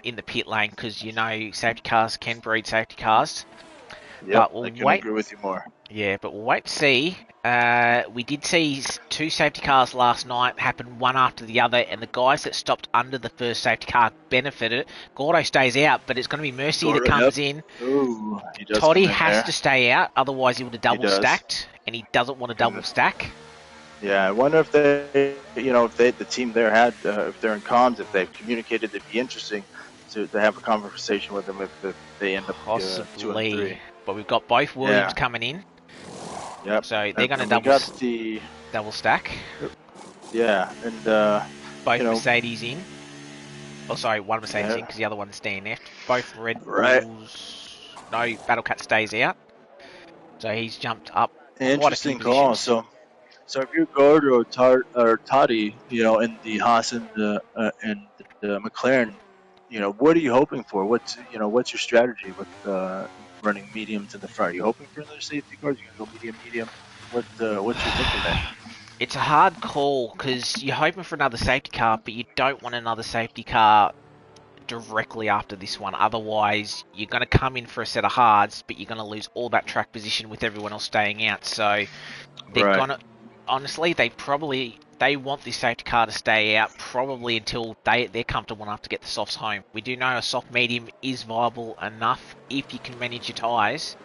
in the pit lane, because safety cars can breed safety cars. Yeah, I can agree with you more. Yeah, but we'll wait to see. We did see 2 safety cars last night happen one after the other, and the guys that stopped under the first safety car benefited. Gordo stays out, but it's going to be Mercy that comes in. Ooh, Toddy has to stay out, otherwise he would have double stacked, and he doesn't want to double stack. Yeah, I wonder if the team there if they're in comms, if they've communicated. It'd be interesting to have a conversation with them if they end up possibly 2 and 3. But we've got both Williams coming in. Yep. So they're going to double stack. Yeah, and both Mercedes in. Oh, sorry, one Mercedes in because the other one's staying left. Both Red Bulls. No, Battle Cat stays out. So he's jumped up. Interesting call. So So if you're Gordo or Toddy, in the Haas and the McLaren, what are you hoping for? What's your strategy with running mediums in the front? Are you hoping for another safety car? Are you gonna go medium, medium? What's your thinking there? It's a hard call because you're hoping for another safety car, but you don't want another safety car directly after this one. Otherwise, you're going to come in for a set of hards, but you're going to lose all that track position with everyone else staying out. So they're Right. gonna honestly, they want this safety car to stay out probably until they're comfortable enough to get the softs home. We do know a soft medium is viable enough if you can manage your tyres,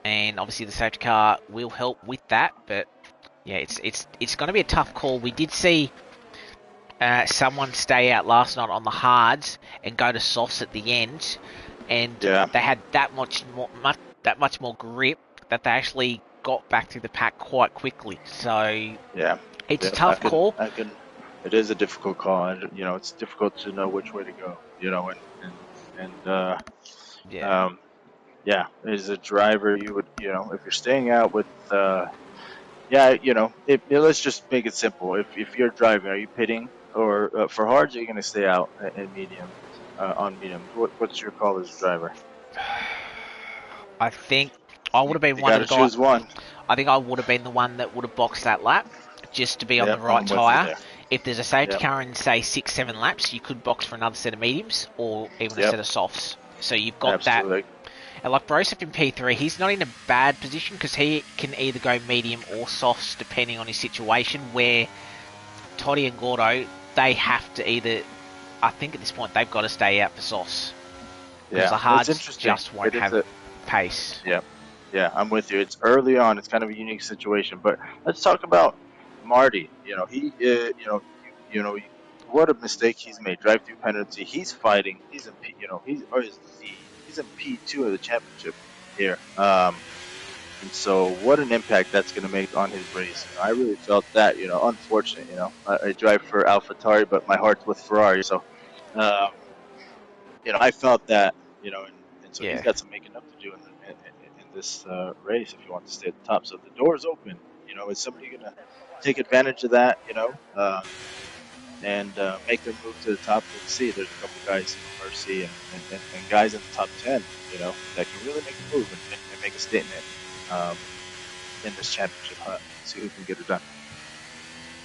and obviously the safety car will help with that. But yeah, it's going to be a tough call. We did see someone stay out last night on the hards and go to softs at the end, and Yeah. they had that much more grip that they actually got back to the pack quite quickly. So Yeah. it's a Yep. I tough can. call. I can. It is a difficult call, and it's difficult to know which way to go. And Yeah. um, yeah, as a driver, you would, if you're staying out with, yeah, let's just make it simple. If you're driving, are you pitting or for hards? Or are you going to stay out at medium, on mediums? What's your call as a driver? I think I would You, have been you one got of the to guys. choose one. I think I would have been the one that would have boxed that lap just to be on the Yep, right I'm with you tyre. there. If there's a safety Yep, car in, say, 6, 7 laps, you could box for another set of mediums or even a yep, set of softs. So you've got that. absolutely. And like Broseph in P3, he's not in a bad position because he can either go medium or softs depending on his situation. Where Toddy and Gordo, they have to either. I think at this point they've got to stay out for softs because Yeah, the it's hards interesting. just won't It is have a pace. Yeah, yeah, I'm with you. It's early on. It's kind of a unique situation, but let's talk about Marty. What a mistake he's made. Drive-through penalty. He's fighting. He's in P. He's in P2 of the championship here. And so what an impact that's going to make on his race. I really felt that. Unfortunate. I drive for AlphaTauri, but my heart's with Ferrari. So, um, I felt that, and so he's Yeah, got some making up to do in this race if he wants to stay at the top. So the door's open. Is somebody going to take advantage of that? And make their move to the top? We'll see. There's a couple guys, Mercy and guys in the top 10, that can really make a move and make a statement in this championship hunt. See who can get it done.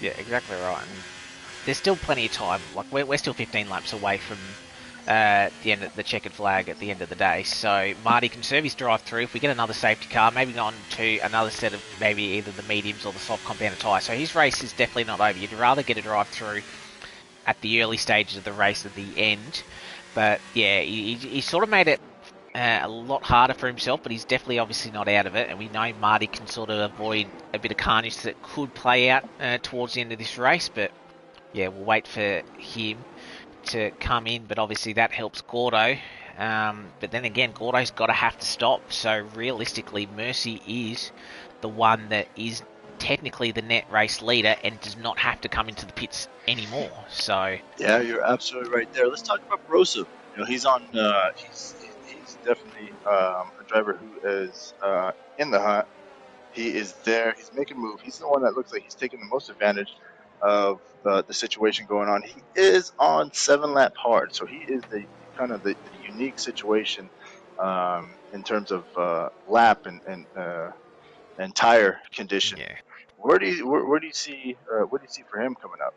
yeah, exactly right. And there's still plenty of time. Like we're still 15 laps away from the end of the checkered flag at the end of the day. So Marty can serve his drive through. If we get another safety car, maybe go on to another set of maybe either the mediums or the soft compounded tyre. So his race is definitely not over. You'd rather get a drive through at the early stages of the race at the end. But yeah, he sort of made it a lot harder for himself, but he's definitely obviously not out of it. And we know Marty can sort of avoid a bit of carnage that could play out towards the end of this race. But yeah, we'll wait for him to come in. But obviously that helps Gordo. But then again, Gordo's got to have to stop. So realistically, Mercy is the one that is technically the net race leader and does not have to come into the pits anymore. So Yeah, you're absolutely right there. Let's talk about Brosu. He's on. He's definitely a driver who is in the hunt. He is there. He's making a move. He's the one that looks like he's taking the most advantage of the situation going on. He is on 7 lap hard, so he is the kind of the unique situation in terms of lap and tire condition. yeah. Where do you see what do you see for him coming up?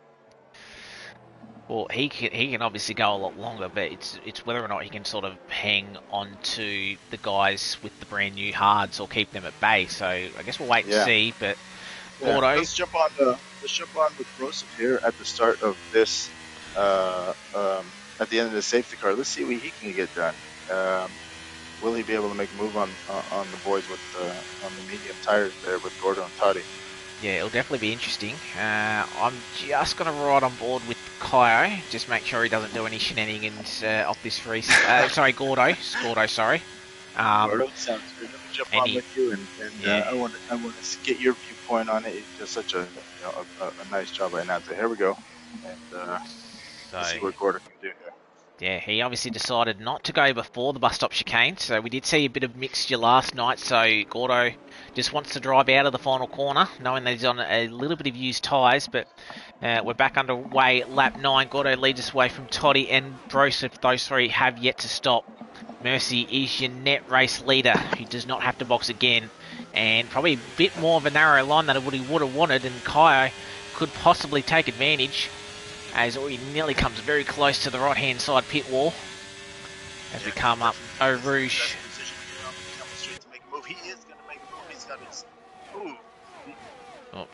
Well, he can obviously go a lot longer, but it's whether or not he can sort of hang on to the guys with the brand new hards or keep them at bay. So I guess we'll wait and Yeah. see. But Yeah, Gordo, let's jump on with Broseph here at the start of this. At the end of the safety car, let's see what he can get done. Will he be able to make a move on the boys with on the medium tires there with Gordo and Toddy? yeah, it'll definitely be interesting. I'm just gonna ride on board with Kyo, just make sure he doesn't do any shenanigans off this race. Sorry, Gordo, sorry. Um, Gordo, sounds good. Let me jump and on he, with you, and yeah, I want to get your viewpoint on it. It's just such a nice job right now. So here we go, and so let's see what Gordo can do here. Yeah, he obviously decided not to go before the bus stop chicane, so we did see a bit of mixture last night, so Gordo just wants to drive out of the final corner, knowing that he's on a little bit of used tyres, but we're back underway at lap 9. Gordo leads us away from Toddy and Broseph. Those three have yet to stop. Mercy is your net race leader, who does not have to box again, and probably a bit more of a narrow line than he would have wanted, and Kaio could possibly take advantage, as he nearly comes very close to the right-hand side pit wall as we come up Eau Rouge. He is going to make a move. He's got his move. Oh,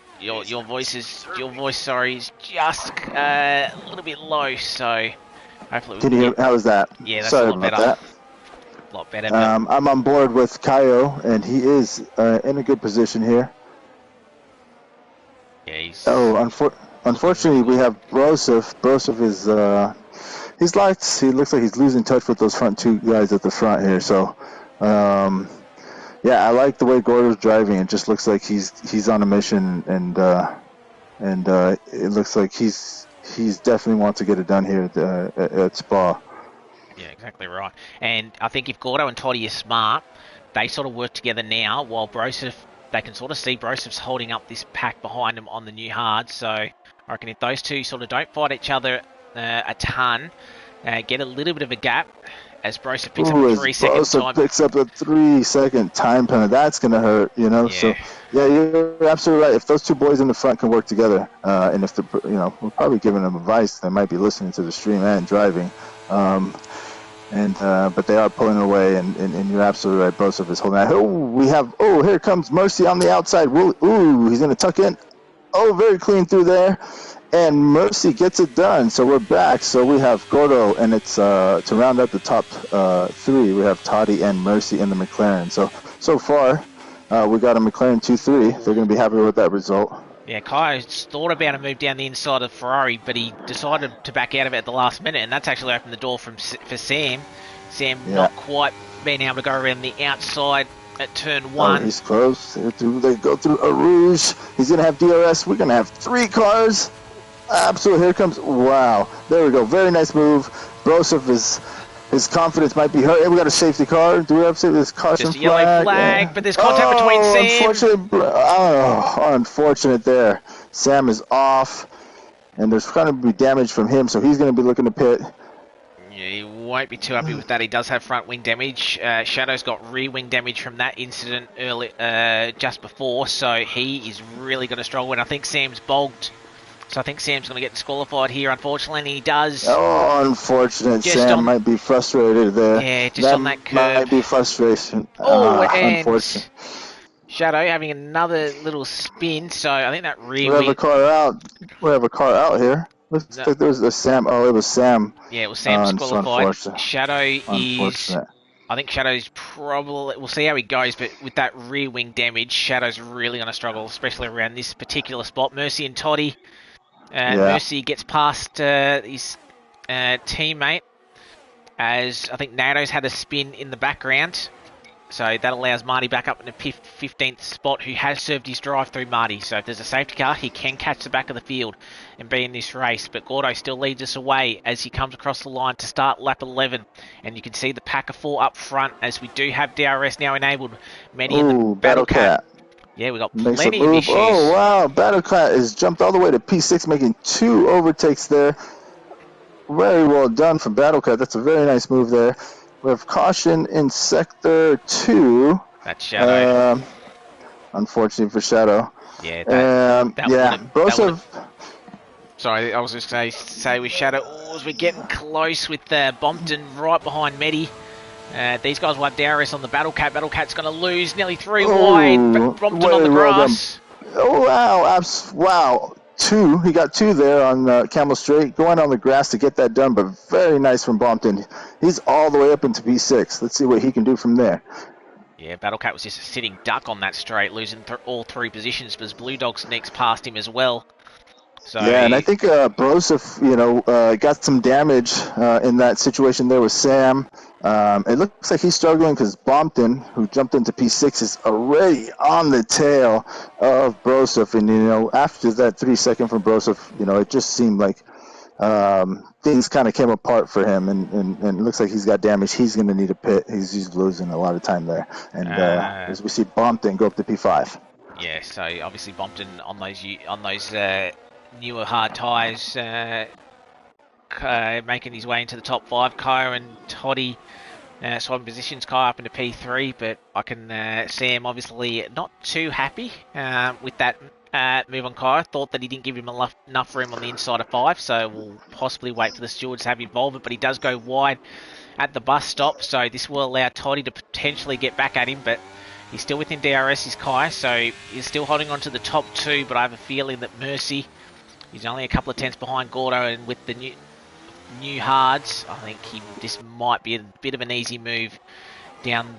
your voice, sorry, is just a little bit low, so hopefully we Can you hear? How was that? Yeah, that's Sorry a lot about better. that. A lot better. But I'm on board with Kaio, and he is in a good position here. yeah, he's... Unfortunately, we have Broseph. Broseph is he looks like he's losing touch with those front two guys at the front here. So, yeah, I like the way Gordo's driving. It just looks like he's on a mission, and it looks like he's definitely wants to get it done here at Spa. Yeah, exactly right. And I think if Gordo and Toddy are smart, they sort of work together now, while Broseph, they can sort of see Broseph's holding up this pack behind him on the new hard. So I reckon if those two sort of don't fight each other a ton, get a little bit of a gap, as Broseph picks up a 3-second time. Picks up a 3-second time penalty. That's going to hurt, you know. Yeah. So, yeah, you're absolutely right. If those two boys in the front can work together, and if they're, we're probably giving them advice, they might be listening to the stream and driving. But they are pulling away, and you're absolutely right. Broseph is holding that. Here comes Mercy on the outside. He's going to tuck in. Very clean through there. And Mercy gets it done. So we're back. So we have Gordo, and it's to round up the top three. We have Toddy and Mercy in the McLaren. So far, we got a McLaren 2-3. They're going to be happy with that result. Yeah, Kaio's thought about a move down the inside of Ferrari, but he decided to back out of it at the last minute, and that's actually opened the door for Sam. Sam not quite being able to go around the outside at turn 1. He's close. They go through Eau Rouge. He's going to have DRS. We're going to have 3 cars. Absolutely. Here comes. Wow. There we go. Very nice move. Broseph his confidence might be hurt. Hey, we got a safety car. Do we have this caution Just a yellow flag, but there's contact between Sam. Unfortunate there. Sam is off, and there's going to be damage from him, so he's going to be looking to pit. Yeah, he won't be too happy with that. He does have front wing damage. Shadow's got rear wing damage from that incident just before, so he is really going to struggle. And I think Sam's bogged. So I think Sam's going to get disqualified here, unfortunately, and he does. Unfortunate. Sam might be frustrated there. Yeah, just on that curve. Might be frustration. And unfortunate. Shadow having another little spin, so I think that rear wing... We have a car out here. Looks like there was a Sam. It was Sam. Yeah, it was Sam disqualified. Shadow is... I think Shadow's probably... We'll see how he goes, but with that rear wing damage, Shadow's really going to struggle, especially around this particular spot. Mercy and Toddy... Mercy gets past his teammate, as I think Nado's had a spin in the background. So that allows Marty back up in the 15th spot, who has served his drive through Marty. So if there's a safety car, he can catch the back of the field and be in this race. But Gordo still leads us away as he comes across the line to start lap 11. And you can see the pack of 4 up front, as we do have DRS now enabled. Many in the Battle Cat. Yeah, we got plenty of issues. Oh, wow. Battle Cat has jumped all the way to P6, making 2 overtakes there. Very well done from Battle Cat. That's a very nice move there. We have caution in Sector 2. That's Shadow. Unfortunately for Shadow. Yeah, Broseph. Sorry, I was just going to say with Shadow, as we're getting close with Bompton right behind Medi. These guys will have DRS on the Battle Cat. Battle Cat's going to lose nearly 3 wide. Brompton on the grass. Wow. 2. He got 2 there on Camel Straight. Going on the grass to get that done, but very nice from Bompton. He's all the way up into P6. Let's see what he can do from there. Yeah, Battle Cat was just a sitting duck on that straight, losing all 3 positions, but Blue Dog sneaks past him as well. So and I think Broseph, got some damage in that situation there with Sam. It looks like he's struggling because Bompton, who jumped into P6, is already on the tail of Broseph. And, after that 3 second from Broseph, it just seemed like things kind of came apart for him, and it looks like he's got damage. He's going to need a pit. He's losing a lot of time there. And as we see Bompton go up to P5. Yeah, so obviously Bompton on those newer hard tyres, making his way into the top 5. Kaya and Toddy swapping positions. Kaya up into P3, but I can see him obviously not too happy with that move on Kaya. Thought that he didn't give him enough room on the inside of 5, so we'll possibly wait for the stewards to have involvement, but he does go wide at the bus stop, so this will allow Toddy to potentially get back at him, but he's still within DRS's Kai, so he's still holding on to the top 2, but I have a feeling that Mercy, he's only a couple of tenths behind Gordo, and with the new hards, I think this might be a bit of an easy move down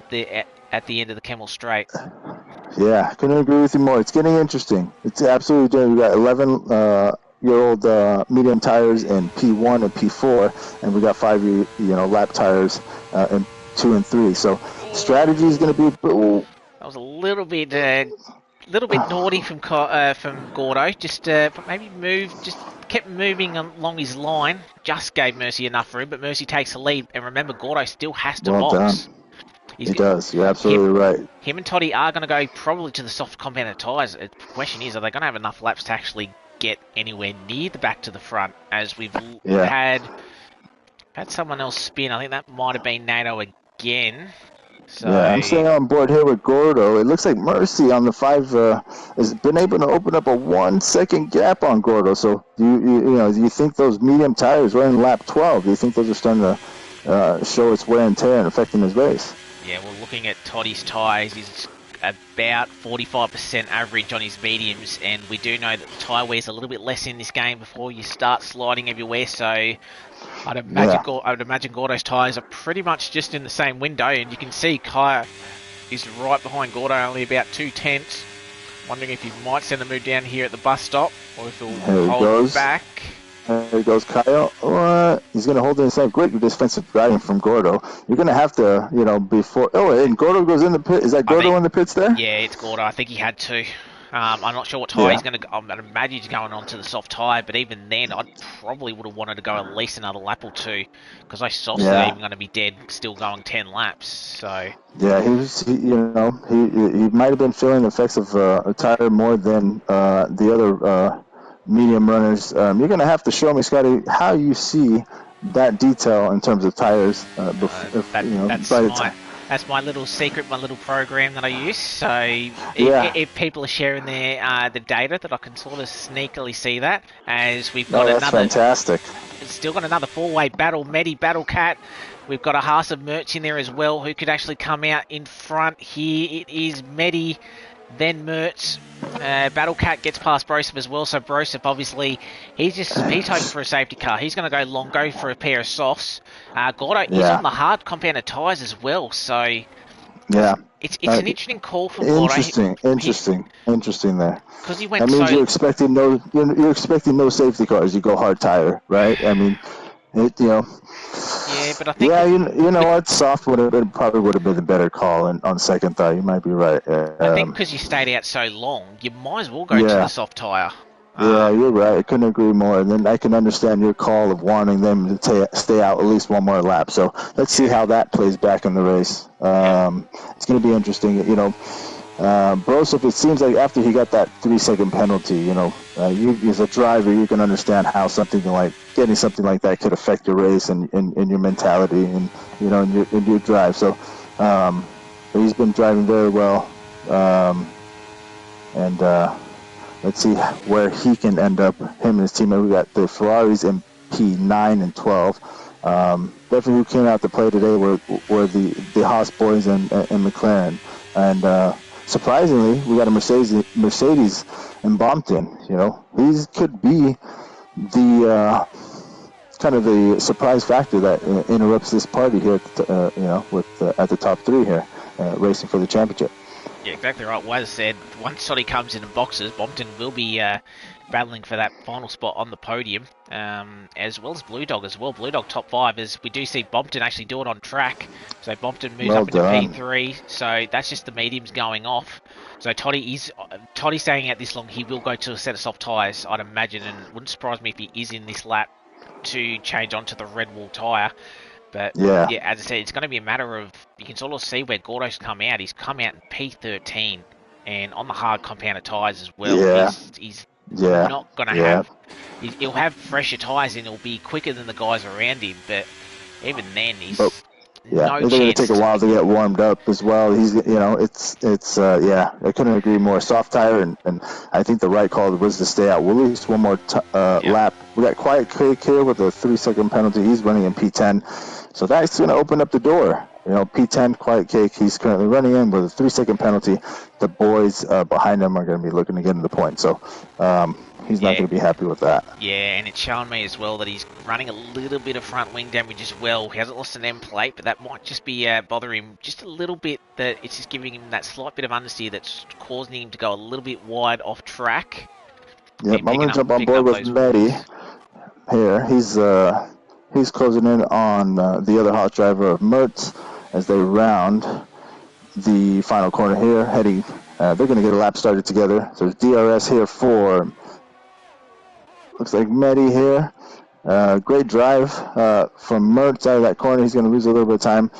at the end of the Kemmel Straight. Yeah, couldn't agree with you more. It's getting interesting. It's absolutely doing. We got 11-year-old medium tires in P1 and P4, and we got 5-year lap tires in 2 and 3. So strategy is going to be. That was a little bit naughty from Gordo. Just maybe kept moving along his line. Just gave Mercy enough room, but Mercy takes the lead. And remember, Gordo still has to box. Done. He does. You're absolutely right. Him and Toddy are going to go probably to the soft compounded tyres. The question is, are they going to have enough laps to actually get anywhere near the back to the front? As we've had someone else spin. I think that might have been NATO again. So, yeah, I'm staying on board here with Gordo. It looks like Mercy on the 5 has been able to open up a 1-second gap on Gordo. So do you think those medium tires were in lap 12? Do you think those are starting to show its wear and tear and affecting his race? Yeah, well, looking at Toddy's tyres, he's about 45% average on his mediums, and we do know that the tyre wears a little bit less in this game before you start sliding everywhere, so I'd imagine Gordo's tyres are pretty much just in the same window, and you can see Kaya is right behind Gordo, only about 2 tenths. Wondering if he might send the move down here at the bus stop, or if he'll hold back. There goes Kyle. He's going to hold it inside. Great defensive driving from Gordo. You're going to have to, before... Oh, and Gordo goes in the pit. Is that Gordo in the pits there? Yeah, it's Gordo. I think he had to. I'm not sure what tyre he's going to... I'd imagine he's going on to the soft tyre, but even then, I probably would have wanted to go at least another lap or 2, because those softs are even going to be dead, still going 10 laps, so... Yeah, he might have been feeling the effects of a tire more than the other... medium runners. You're going to have to show me, Scotty, how you see that detail in terms of tires. That's my little secret, my little program that I use. So if people are sharing the data, that I can sort of sneakily see that. As we've got that's fantastic. It's still got another 4-way battle, Medi, Battle Cat. We've got a Haas of Merch in there as well, who could actually come out in front here. It is Medi, then Mertz. Battle Cat gets past Broseph as well, so Broseph obviously he's hoping for a safety car. He's going to go long, go for a pair of softs. Gordo is on the hard compounded tyres as well, so it's an interesting call from Gordo. Interesting there. Because he went. That means you're expecting no safety cars. You go hard tire, right? I mean, Yeah, but I think... what? Soft probably would have been a better call on second thought. You might be right. I think because you stayed out so long, you might as well go to the soft tyre. Yeah, you're right. I couldn't agree more. And then I can understand your call of wanting them to stay out at least one more lap. So let's see how that plays back in the race. It's going to be interesting. Broseph, it seems like after he got that 3-second penalty, you as a driver, you can understand how getting something like that could affect your race and your mentality and in your drive. So he's been driving very well, and let's see where he can end up. Him and his teammate. We got the Ferraris in P9 and 12. Definitely who came out to play today were the Haas boys and McLaren, and surprisingly, we got a Mercedes in Bompton. He could be the kind of the surprise factor that interrupts this party here. At the top 3 here, racing for the championship. Yeah, exactly right. Well, as I said, once Soddy comes in and boxes, Bompton will be battling for that final spot on the podium, as well as Blue Dog as well. Blue Dog top 5, as we do see Bompton actually do it on track. So Bompton moves up into P3, so that's just the mediums going off. So Toddy staying out this long, he will go to a set of soft tyres, I'd imagine, and it wouldn't surprise me if he is in this lap to change onto the red wall tyre. But Yeah, yeah, as I said, it's going to be a matter of, you can sort of see where Gordo's come out. He's come out in P13 and on the hard compounded tyres as well. yeah, He's yeah, not going to yeah. have, he'll have fresher tyres and he'll be quicker than the guys around him. But even then, But he's yeah, no they're going to take chance a to. while to get warmed up as well. It's yeah, I couldn't agree more. Soft tire, and I think the right call was to stay out. We'll lose one more Yep. lap. We got Quiet Cake here with a 3-second penalty. He's running in P10, so that's going to open up the door. P10 Quiet Cake. He's currently running in with a 3-second penalty. The boys behind him are going to be looking to get into the point, so he's not Yeah. going to be happy with that. Yeah, and it's showing me as well that he's running a little bit of front wing damage as well. He hasn't lost an end plate, but that might just be bothering him just a little bit. That it's just giving him that slight bit of understeer that's causing him to go a little bit wide off track. Yep, And I'm going to jump on picking board up with those Mehdi wins. here. He's closing in on the other hot driver of Mertz as they round the final corner here, heading. They're going to get a lap started together. So there's DRS here for, looks like Mehdi here. Great drive from Mertz out of that corner. He's going to lose a little bit of time.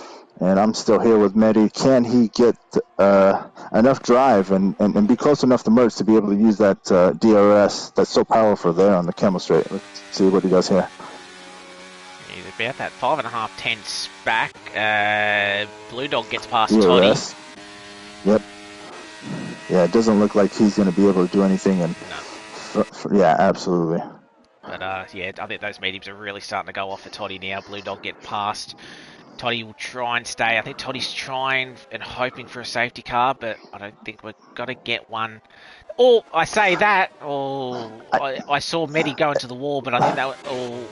And I'm still here with Mehdi. Can he get enough drive and be close enough to Mertz to be able to use that DRS that's so powerful there on the Camel Straight? Let's see what he does here. He's about that 5.5 tenths back. Blue Dog gets past Toddy. DRS. Yep. Yeah, it doesn't look like he's going to be able to do anything. And No. yeah, absolutely. But yeah, I think those mediums are really starting to go off for Toddy now. Blue Dog get past. Toddy will try and stay. I think Toddy's trying and hoping for a safety car, but I don't think we've got to get one. Or I say that, or I saw Mehdi go into the wall, but I think that, or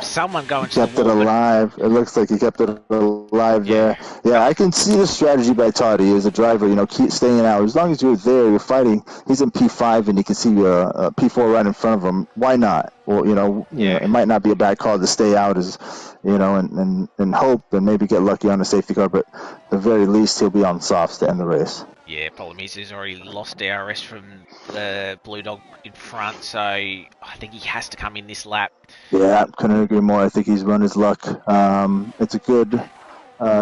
someone go into the Kept it wall. alive. It looks like he kept it alive there. Yeah, I can see the strategy by Toddy as a driver. Keep staying out. As long as you're there, you're fighting. He's in P5 and you can see P4 right in front of him. Why not? Well, it might not be a bad call to stay out and hope and maybe get lucky on a safety car, but at the very least he'll be on softs to end the race. Yeah, problem is he's already lost DRS from Blue Dog in front, so I think he has to come in this lap. Yeah, couldn't agree more. I think he's run his luck. It's a good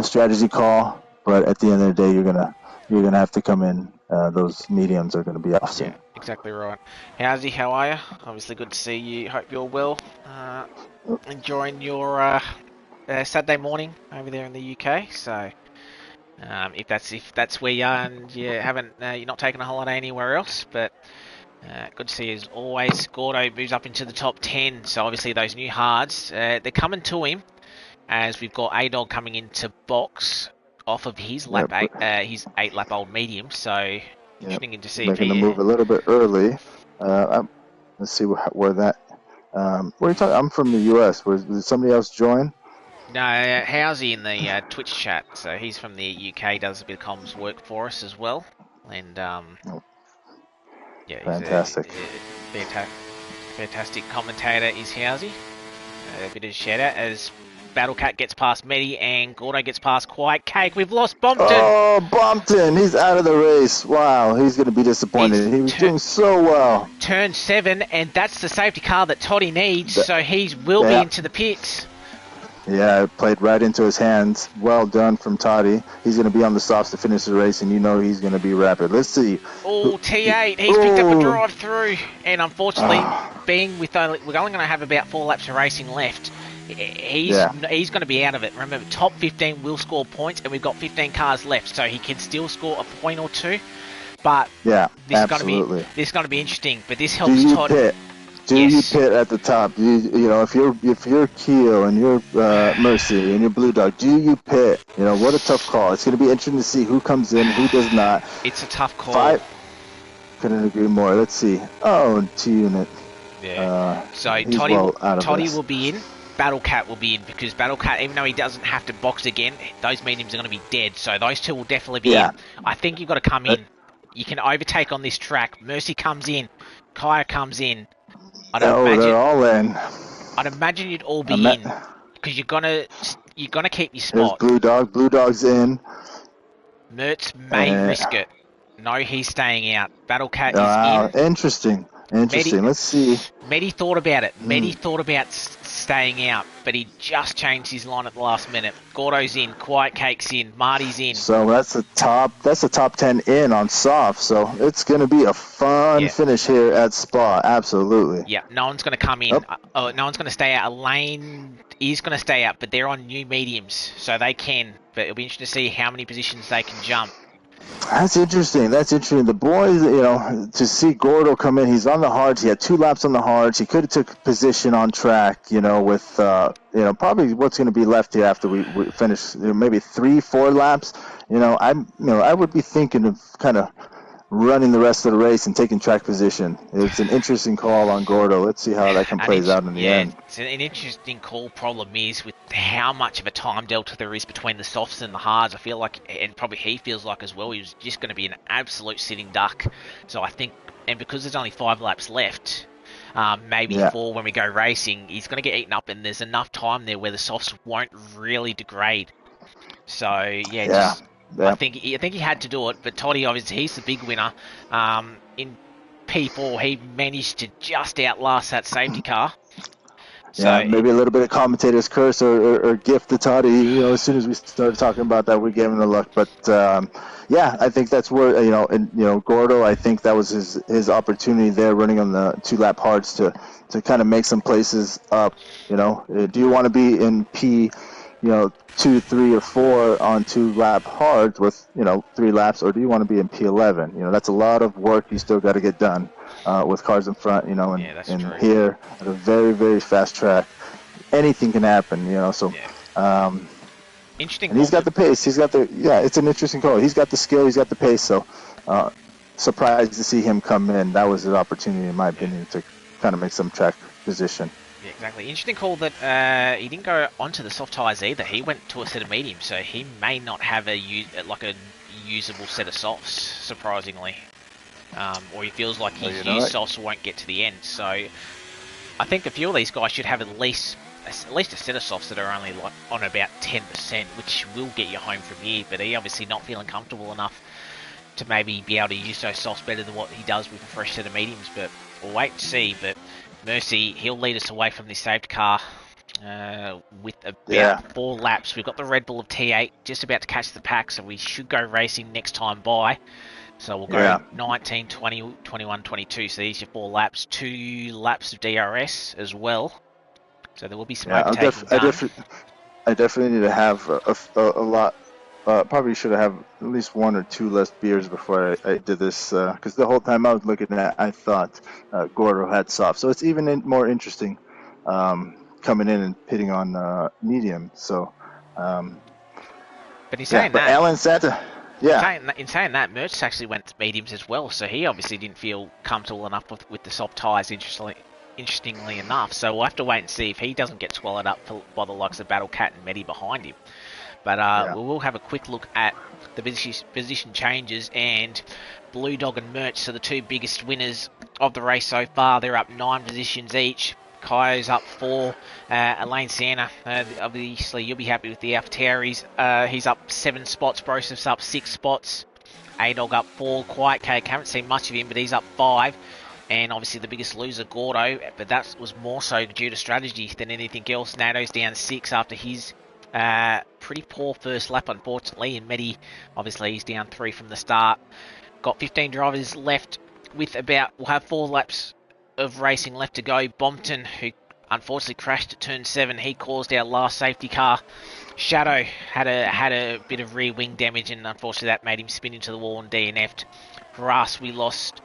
strategy call, but at the end of the day, you're gonna have to come in. Those mediums are gonna be off soon. Yeah, exactly right. How's he? How are you? Obviously good to see you. Hope you're well. Enjoying your Saturday morning over there in the UK. So if that's where you are and you haven't, you're not taking a holiday anywhere else, but. Good to see you as always. Gordo moves up into the top 10, so obviously those new hards, they're coming to him as we've got A-Dog coming into box off of his his 8-lap old medium, so interesting to see. Making the move a little bit early. Let's see where that. Where are you talking? I'm from the U.S. Did somebody else join? No, Housey in the Twitch chat, so he's from the UK, does a bit of comms work for us as well, and yeah, Fantastic. He's a fantastic commentator is Housey. A bit of a shout out as Battlecat gets past Mehdi and Gordo gets past Quiet Cake. We've lost Bompton. Oh, Bompton! He's out of the race. Wow, he's going to be disappointed. He was doing so well. Turn 7, and that's the safety car that Toddy needs, so he will be into the pits. Yeah, it played right into his hands. Well done from Toddy. He's going to be on the softs to finish the race, and he's going to be rapid. Let's see. Oh, T8. He's picked up a drive through, and unfortunately, we're only going to have about 4 laps of racing left. He's going to be out of it. Remember, top 15 will score points, and we've got 15 cars left, so he can still score a point or two. But this absolutely. Is going to be interesting. But this helps Todd. You pit at the top? If you're Keo and you're Mercy and you're Blue Dog, do you pit? What a tough call. It's going to be interesting to see who comes in, who does not. It's a tough call. Couldn't agree more. Let's see. Oh, T-Unit. Yeah. So Toddy will be in. Battlecat will be in because Battlecat, even though he doesn't have to box again, those mediums are going to be dead. So those two will definitely be in. I think you've got to come in. You can overtake on this track. Mercy comes in. Kaya comes in. They're all in. I'd imagine you'd all be in because you're gonna keep your spot. There's Blue Dog. Blue Dog's in. Mertz may risk it. No, he's staying out. Battlecat is in. Interesting. Interesting. Let's see. Medi thought about it. Hmm. Medi thought about staying out, but he just changed his line at the last minute. Gordo's in, Quiet Cake's in, Marty's in. So that's a top 10 in on soft. So it's going to be a fun Yeah. finish here at Spa. Absolutely. Yeah, no one's going to come in. Oh, No one's going to stay out. Elaine is going to stay out, but they're on new mediums, so they can. But it'll be interesting to see how many positions they can jump. that's interesting. That's interesting. The boys, to see Gordo come in, he's on the hards. He had 2 laps on the hards. He could have took position on track, with, probably what's going to be left here after we finish, maybe 3, 4 laps. I would be thinking of kind of running the rest of the race and taking track position. It's an interesting call on Gordo. Let's see how that can plays out in the end. It's an interesting call. Problem is with how much of a time delta there is between the softs and the hards. I feel like, and probably he feels like as well, he was just going to be an absolute sitting duck. So I think, and because there's only 5 laps left, maybe 4 when we go racing, he's going to get eaten up, and there's enough time there where the softs won't really degrade. So I think he had to do it, but Toddy, obviously, he's the big winner. In P4, he managed to just outlast that safety car. So maybe a little bit of commentator's curse or gift to Toddy. As soon as we started talking about that, we gave him the luck. But I think that's where Gordo. I think that was his opportunity there, running on the 2-lap hards to kind of make some places up. Do you want to be in P? 2, 3, or 4 on 2-lap hards with 3 laps, or do you want to be in P11? That's a lot of work you still got to get done with cars in front. And here at a very, very fast track, anything can happen. So. Interesting. And he's got the pace. It's an interesting call. He's got the skill. He's got the pace. So surprised to see him come in. That was an opportunity, in my opinion, to kind of make some track position. Yeah, exactly. Interesting call that he didn't go onto the soft tyres either. He went to a set of mediums, so he may not have a usable set of softs, surprisingly. Or he feels like his used softs won't get to the end. So I think a few of these guys should have at least a set of softs that are only on about 10%, which will get you home from here. But he obviously not feeling comfortable enough to maybe be able to use those softs better than what he does with a fresh set of mediums. But we'll wait and see. But Mercy, he'll lead us away from this safety car with about 4 laps. We've got the Red Bull of T8 just about to catch the pack, so we should go racing next time by. So we'll go 19, 20, 21, 22. So these are your 4 laps. 2 laps of DRS as well. So there will be some overtaking done. I definitely need to have a lot. Probably should have at least 1 or 2 less beers before I did this, because the whole time I was looking at, I thought Gordo had soft. So it's even more interesting coming in and pitting on medium. So, but he's saying that. Alan Santa, In saying that, Mertz actually went to mediums as well, so he obviously didn't feel comfortable enough with the soft tyres. Interestingly enough, so we'll have to wait and see if he doesn't get swallowed up by the likes of Battle Cat and Medi behind him. But we will have a quick look at the position changes, and Blue Dog and Merch are the 2 biggest winners of the race so far. They're up 9 positions each. Kaio's up 4. Elaine Santa, obviously you'll be happy with the AlphaTauris. He's up 7 spots. Broseph's up 6 spots. A-Dog up 4. Quiet Cake, haven't seen much of him, but he's up 5. And obviously the biggest loser, Gordo, but that was more so due to strategy than anything else. Nato's down 6 after his pretty poor first lap, unfortunately, and Medi, obviously, he's down 3 from the start. Got 15 drivers left with we'll have 4 laps of racing left to go. Bompton, who unfortunately crashed at turn 7, he caused our last safety car. Shadow had a bit of rear wing damage, and unfortunately that made him spin into the wall and DNF'd. Grass, we lost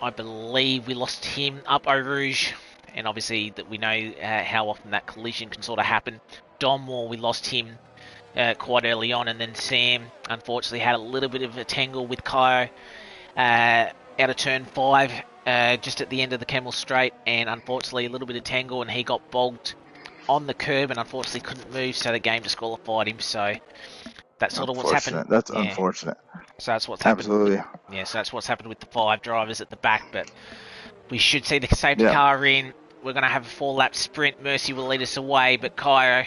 I believe we lost him up Eau Rouge, and obviously that we know how often that collision can sort of happen. Donmore, we lost him quite early on, and then Sam unfortunately had a little bit of a tangle with Kaio out of turn 5 just at the end of the Camel Straight, and unfortunately a little bit of tangle, and he got bogged on the curb and unfortunately couldn't move, so the game disqualified him. So that's sort of what's happened. That's unfortunate. So that's what's happened. Absolutely. Yeah, so that's what's happened with the 5 drivers at the back, but we should see the safety car in. We're going to have a 4-lap sprint. Mercy will lead us away, but Kaio,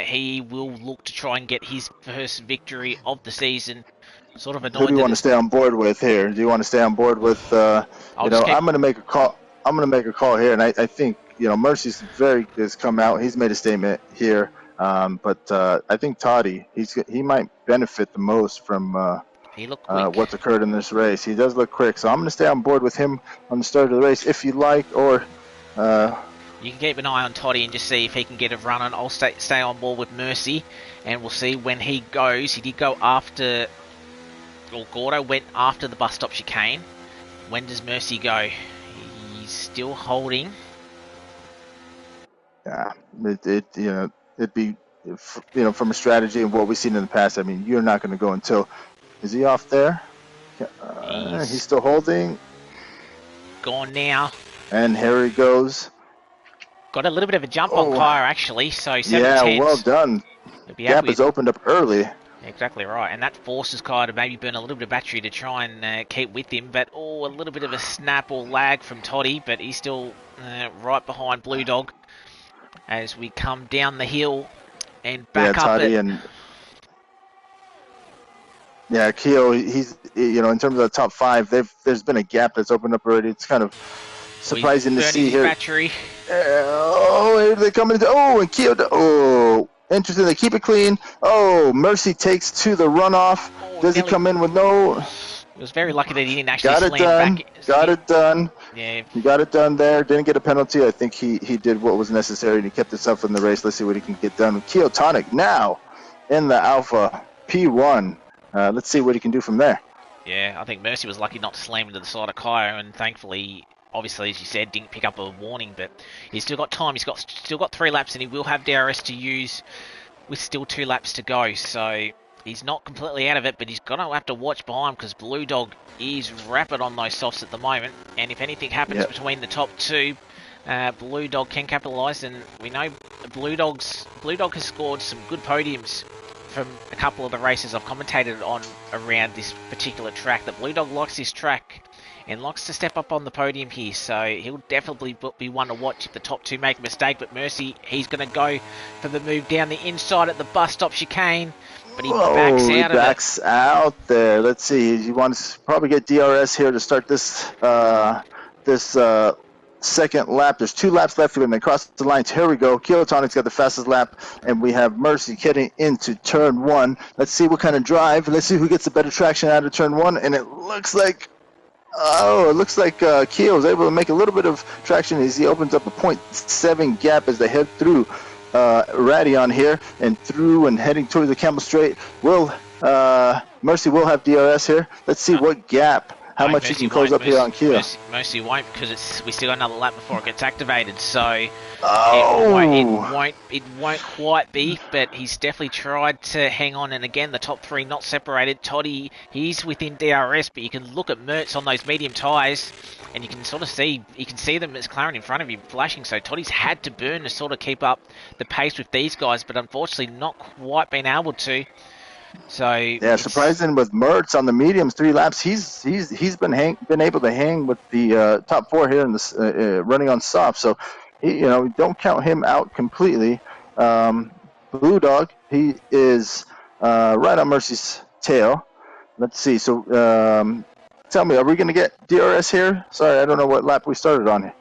he will look to try and get his first victory of the season Sort of Who annoyed do you that want to it's. stay on board with here? Do you want to stay on board with, I'll just keep. I'm going to make a call. I'm going to make a call here, and I think, Mercy's has come out. He's made a statement here, but I think Toddy, he might benefit the most from He looked quick. what's occurred in this race. He does look quick, so I'm going to stay on board with him on the start of the race if you like, or. You can keep an eye on Toddy and just see if he can get a run on. I'll stay on board with Mercy, and we'll see when he goes. He did go after. Well, Gordo went after the bus stop chicane. When does Mercy go? He's still holding. Yeah, it'd be, from a strategy and what we've seen in the past. I mean, you're not going to go until. Is he off there? He's still holding. Gone now. And here he goes. Got a little bit of a jump on Kyer, actually, so 7/10. Yeah, well done. Gap has opened up early. Exactly right, and that forces Kyer to maybe burn a little bit of battery to try and keep with him, but a little bit of a snap or lag from Toddy, but he's still right behind Blue Dog as we come down the hill and back up Toddy Yeah, Keo, he's, in terms of the top 5, there's been a gap that's opened up already. It's kind of surprising to see here. Battery. Here they come into. And Keo. Interesting. They keep it clean. Mercy takes to the runoff. Does he come in with no? He was very lucky that he didn't actually slam back. Got it done. Yeah. He got it done there. Didn't get a penalty. I think he did what was necessary and he kept himself in the race. Let's see what he can get done. Keo Tonic now in the Alpha P1. Let's see what he can do from there. Yeah, I think Mercy was lucky not to slam into the side of Kyer, and thankfully, obviously, as you said, didn't pick up a warning, but he's still got time. He's still got 3 laps, and he will have DRS to use with still 2 laps to go, so he's not completely out of it, but he's going to have to watch behind because Blue Dog is rapid on those softs at the moment, and if anything happens between the top 2, Blue Dog can capitalise, and we know Blue Dog has scored some good podiums from a couple of the races I've commentated on around this particular track. That Blue Dog likes this track and likes to step up on the podium here, so he'll definitely be one to watch if the top 2 make a mistake. But Mercy, he's going to go for the move down the inside at the bus stop chicane, but he backs out there. Let's see, he wants to probably get DRS here to start this second lap. There's 2 laps left when they cross the lines. Here we go. Kilotonic's got the fastest lap, and we have Mercy getting into turn 1. Let's see what kind of drive. Let's see who gets the better traction out of turn 1, and it looks like Keo is able to make a little bit of traction as he opens up a 0.7 gap as they head through Radion here and through and heading towards the Camel Straight. Mercy will have DRS here. Let's see what gap. How much you can close up here on Keo? Mercy won't, because we still got another lap before it gets activated. So it won't quite be, but he's definitely tried to hang on. And again, the top 3 not separated. Toddy, he's within DRS, but you can look at Mertz on those medium tyres, and you can sort of see them as McLaren in front of him flashing. So Toddy's had to burn to sort of keep up the pace with these guys, but unfortunately not quite been able to. So yeah, surprising with Mertz on the mediums, 3 laps. He's been able to hang with the top 4 here in this running on soft. So don't count him out completely. Blue Dog, he is right on Mercy's tail. Let's see. So tell me, are we going to get DRS here? Sorry, I don't know what lap we started on here.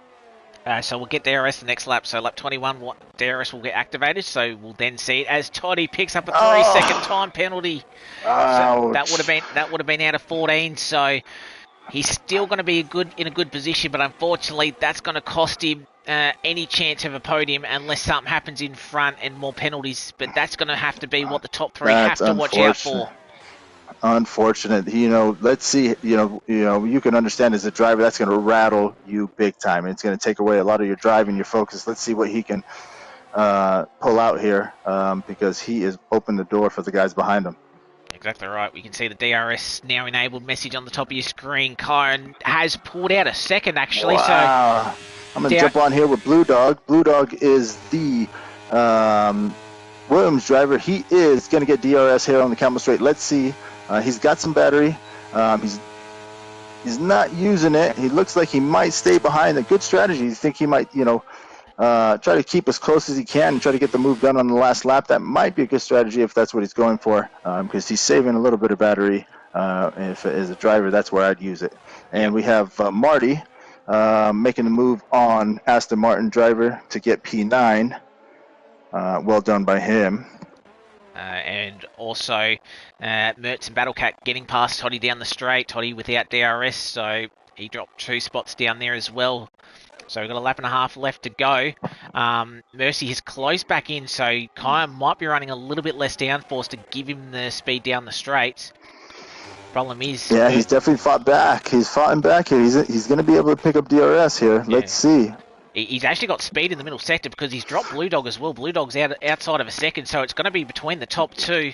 So we'll get DRS the next lap. So lap 21, DRS will get activated. So we'll then see it as Toddy picks up a 3-second time penalty. So that would have been out of 14. So he's still going to be in a good position, but unfortunately that's going to cost him any chance of a podium unless something happens in front and more penalties. But that's going to have to be what the top 3 have to watch out for. Unfortunate. Let's see. You can understand as a driver that's going to rattle you big time. It's going to take away a lot of your drive and your focus. Let's see what he can pull out here because he has opened the door for the guys behind him. Exactly right. We can see the DRS now enabled message on the top of your screen. Kyron has pulled out a second actually. Wow. So I'm going to jump on here with Blue Dog. Blue Dog is the Williams driver. He is going to get DRS here on the Camel Straight. Let's see. He's got some battery. He's not using it. He looks like he might stay behind. A good strategy. You think he might, try to keep as close as he can and try to get the move done on the last lap. That might be a good strategy if that's what he's going for, because he's saving a little bit of battery If as a driver, that's where I'd use it. And Yep. we have Marty making a move on Aston Martin driver to get P9. Well done by him. And also Mertz and Battlecat getting past Toddy down the straight. Toddy without DRS, so he dropped 2 spots down there as well. So we've got a lap and a half left to go. Mercy has closed back in, so Kaya might be running a little bit less downforce to give him the speed down the straights. Problem is... Yeah, he's definitely fought back. He's fought back here. He's going to be able to pick up DRS here. Yeah. Let's see. He's actually got speed in the middle sector because he's dropped Blue Dog as well. Blue Dog's outside of a second, so it's going to be between the top 2.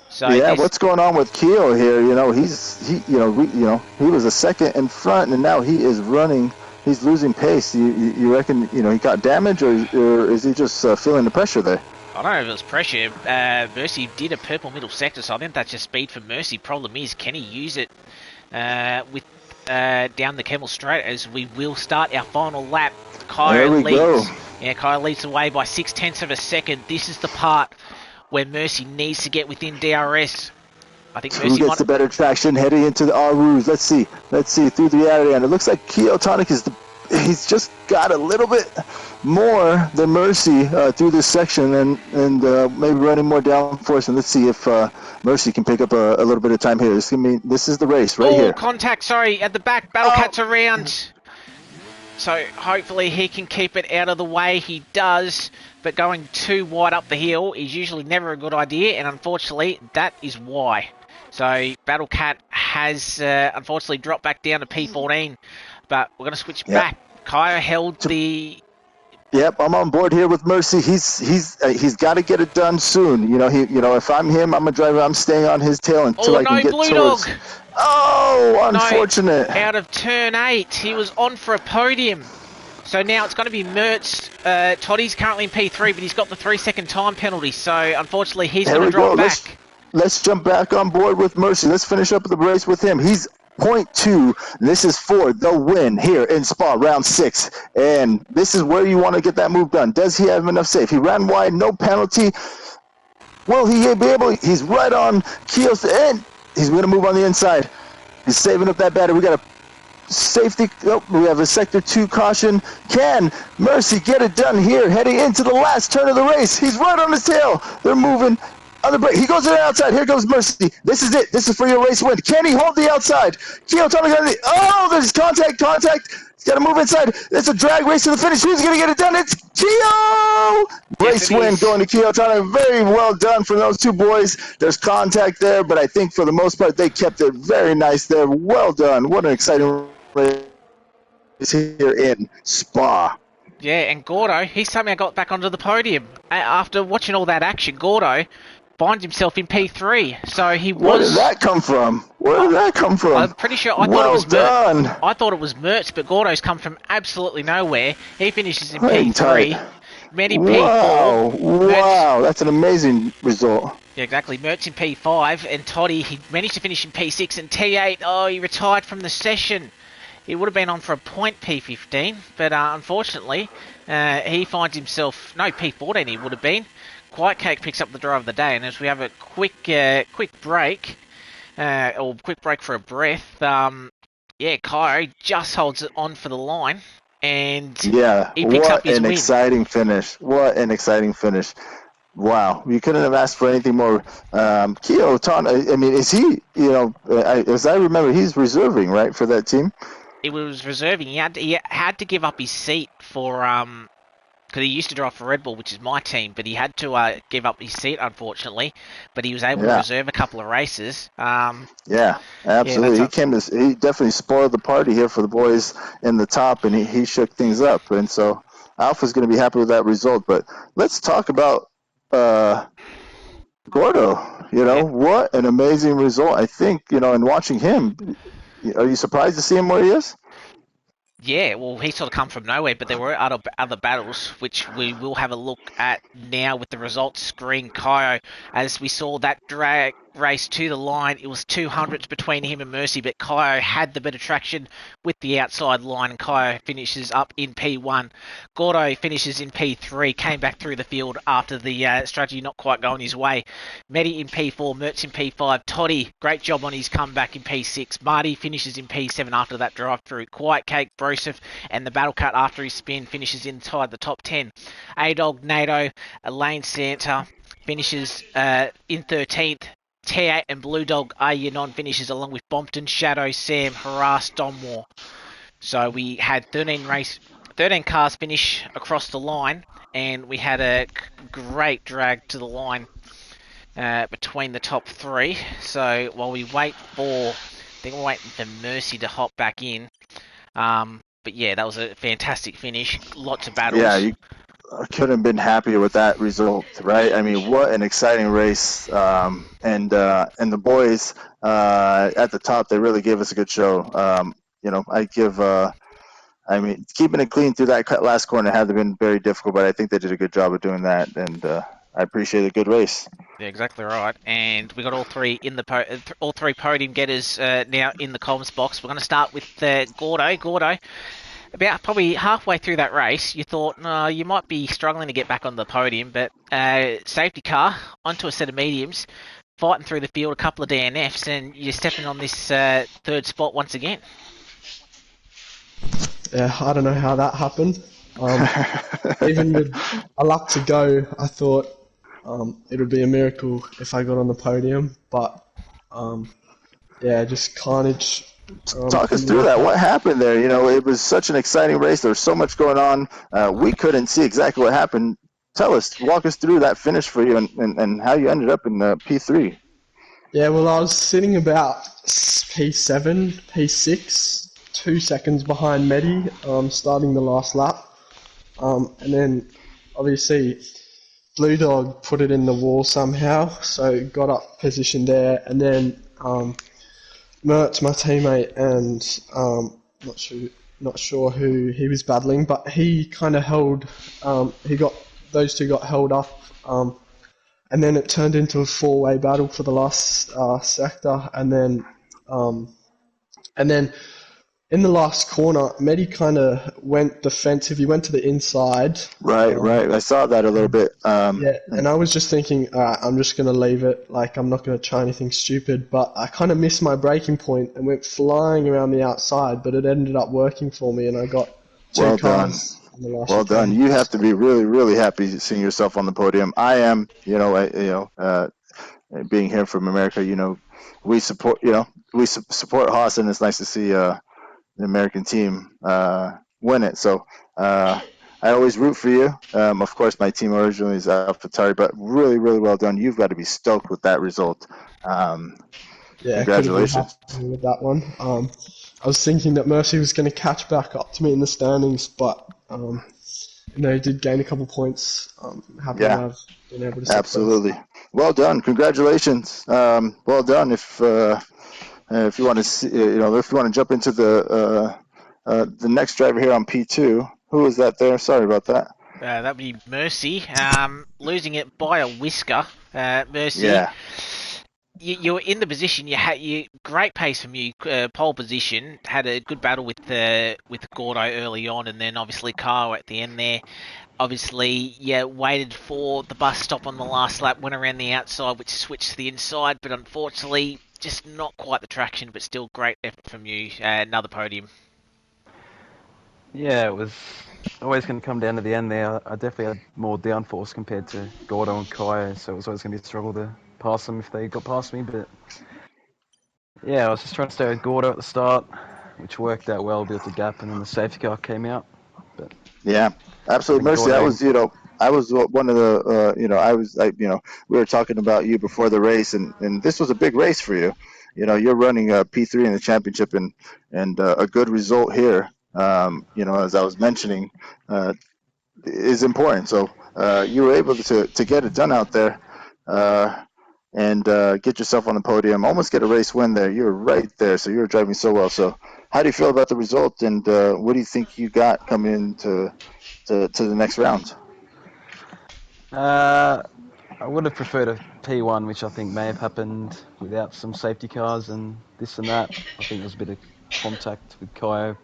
So yeah, what's going on with Keo here? He was a second in front, and now he is running. He's losing pace. You reckon he got damage, or is he just feeling the pressure there? I don't know if it was pressure. Mercy did a purple middle sector, so I think that's just speed for Mercy. Problem is, can he use it with down the Kemmel Straight as we will start our final lap? Kaya leads. Yeah, Kaya leads the way by 0.6 of a second. This is the part where Mercy needs to get within DRS. I think Mercy Who gets the better traction heading into the Arus? Let's see through the area, and it looks like Keotonic he's just got a little bit more than Mercy through this section, and maybe running more downforce. And let's see if Mercy can pick up a little bit of time here. This is the race right here. Contact! Sorry, at the back, Battlecat's around. So hopefully he can keep it out of the way. He does, but going too wide up the hill is usually never a good idea, and unfortunately that is why. So Battlecat has unfortunately dropped back down to P14, but we're going to switch back. Kaya held the... Yep, I'm on board here with Mercy. He's got to get it done soon. If I'm him, I'm a driver. I'm staying on his tail until I can get Blue towards. Dog. Oh, unfortunate. Out of turn 8, he was on for a podium. So now it's going to be Mertz. Toddy's currently in P3, but he's got the 3-second time penalty. So unfortunately, he's going to drop back. Let's jump back on board with Mercy. Let's finish up the race with him. He's 0.2. This is for the win here in Spa, round 6. And this is where you want to get that move done. Does he have enough safe? He ran wide, no penalty. Will he be able? He's right on Keel's end. He's going to move on the inside. He's saving up that battery. We got a safety. Oh, we have a sector 2 caution. Can Mercy get it done here, heading into the last turn of the race? He's right on his tail. They're moving on the break. He goes to the outside. Here goes Mercy. This is it. This is for your race win. Can he hold the outside? Keo Tony got the... Oh, there's contact. He's got to move inside. It's a drag race to the finish. Who's going to get it done? It's Keo! Race win going to Keo Tony. Very well done from those two boys. There's contact there, but I think for the most part, they kept it very nice there. Well done. What an exciting race here in Spa. Yeah, and Gordo, he somehow got back onto the podium. After watching all that action, Gordo finds himself in P3. So he was... Where did that come from? I'm pretty sure I thought it was Mertz. I thought it was Mertz, but Gordo's come from absolutely nowhere. He finishes in P3. Many P4. Wow, that's an amazing result. Yeah, exactly. Mertz in P5, and Toddy, he managed to finish in P6, and T8, oh, he retired from the session. He would have been on for a point P15, but unfortunately, he finds himself... No, P14 he would have been. Quiet Cake picks up the drive of the day, and as we have a quick break, or quick break for a breath, Kyo just holds it on for the line, and he picks up his win. What an exciting finish. Wow, you couldn't have asked for anything more. Keo Ton, I mean, is he, as I remember, he's reserving, right, for that team? He was reserving. He had to give up his seat for... because he used to drive for Red Bull, which is my team, but he had to give up his seat, unfortunately. But he was able to reserve a couple of races. Yeah, absolutely. He definitely spoiled the party here for the boys in the top, and he shook things up. And so Alpha's going to be happy with that result. But let's talk about Gordo. What an amazing result. I think, in watching him, are you surprised to see him where he is? Yeah, well, he sort of come from nowhere, but there were other battles, which we will have a look at now with the results screen, Kyo, as we saw that drag race to the line. It was 200s between him and Mercy, but Kaio had the better traction with the outside line, and Kaio finishes up in P1. Gordo finishes in P3, came back through the field after the strategy not quite going his way. Medi in P4, Mertz in P5, Toddy, great job on his comeback in P6. Marty finishes in P7 after that drive-through. Quiet Cake, Broseph, and the Battle Cut after his spin finishes inside the top 10. A-Dog, NATO, Elaine Santa finishes in 13th. T8 and Blue Dog are your non-finishers, along with Bompton, Shadow, Sam, Harass, Donmore. So we had 13 cars finish across the line, and we had a great drag to the line between the top three. So while we wait for, I think we're waiting for Mercy to hop back in. But yeah, that was a fantastic finish. Lots of battles. Yeah, I couldn't have been happier with that result, right? I mean, what an exciting race. And the boys at the top, they really gave us a good show. I mean, keeping it clean through that last corner had been very difficult, but I think they did a good job of doing that, and I appreciate a good race. Yeah, exactly right. And we got all three in all three podium getters now in the comms box. We're going to start with Gordo. Gordo, about probably halfway through that race, you thought, no, you might be struggling to get back on the podium, but safety car onto a set of mediums, fighting through the field, a couple of DNFs, and you're stepping on this third spot once again. Yeah, I don't know how that happened. Even with a lap to go, I thought it would be a miracle if I got on the podium, but yeah, just carnage. Talk us through that. What happened there? You know, it was such an exciting race. There was so much going on. We couldn't see exactly what happened. Walk us through that finish for you and how you ended up in P3. Yeah, well, I was sitting about P7, P6, 2 seconds behind Medi, starting the last lap. And then, obviously, Blue Dog put it in the wall somehow, so got up position there, and then Mertz, my teammate, and not sure who he was battling, but he kind of held. Those two got held up, and then it turned into a four-way battle for the last sector, and then in the last corner, Medi kind of went defensive. He went to the inside. Right. I saw that a little bit. Yeah, and I was just thinking, I'm just going to leave it. Like, I'm not going to try anything stupid. But I kind of missed my braking point and went flying around the outside. But it ended up working for me, and I got two cars in the last. Well done. You have to be really, really happy seeing yourself on the podium. I am. Being here from America, we support. Support Haas, and it's nice to see the American team win it. So I always root for you. Of course, my team originally is AlphaTauri, but really, really well done. You've got to be stoked with that result. Congratulations. With that one. I was thinking that Mercy was going to catch back up to me in the standings, but he did gain a couple points. Happy to have been able to. Absolutely. Well done. Congratulations. Well done. If you want to see, if you want to jump into the next driver here on P2, who is that there? Sorry about that. That would be Mercy, losing it by a whisker. Mercy. Yeah. You were in the position. You had great pace from you, pole position. Had a good battle with Gordo early on, and then obviously Kyle at the end there. Obviously, waited for the bus stop on the last lap, went around the outside, which switched to the inside, but unfortunately, just not quite the traction, but still great effort from you. Another podium. Yeah, it was always going to come down to the end there. I definitely had more downforce compared to Gordo and Kaya, so it was always going to be a struggle to pass them if they got past me. But yeah, I was just trying to stay with Gordo at the start, which worked out well, built a gap, and then the safety car came out. But yeah, absolutely. Mercy, I was one of the, we were talking about you before the race, and this was a big race for you. You're running a P3 in the championship, and a good result here, as I was mentioning, is important. So you were able to get it done out there and get yourself on the podium, almost get a race win there. You were right there, so you were driving so well. So how do you feel about the result, and what do you think you got coming into the next round? I would have preferred a P1, which I think may have happened without some safety cars and this and that. I think there was a bit of contact with Kyo,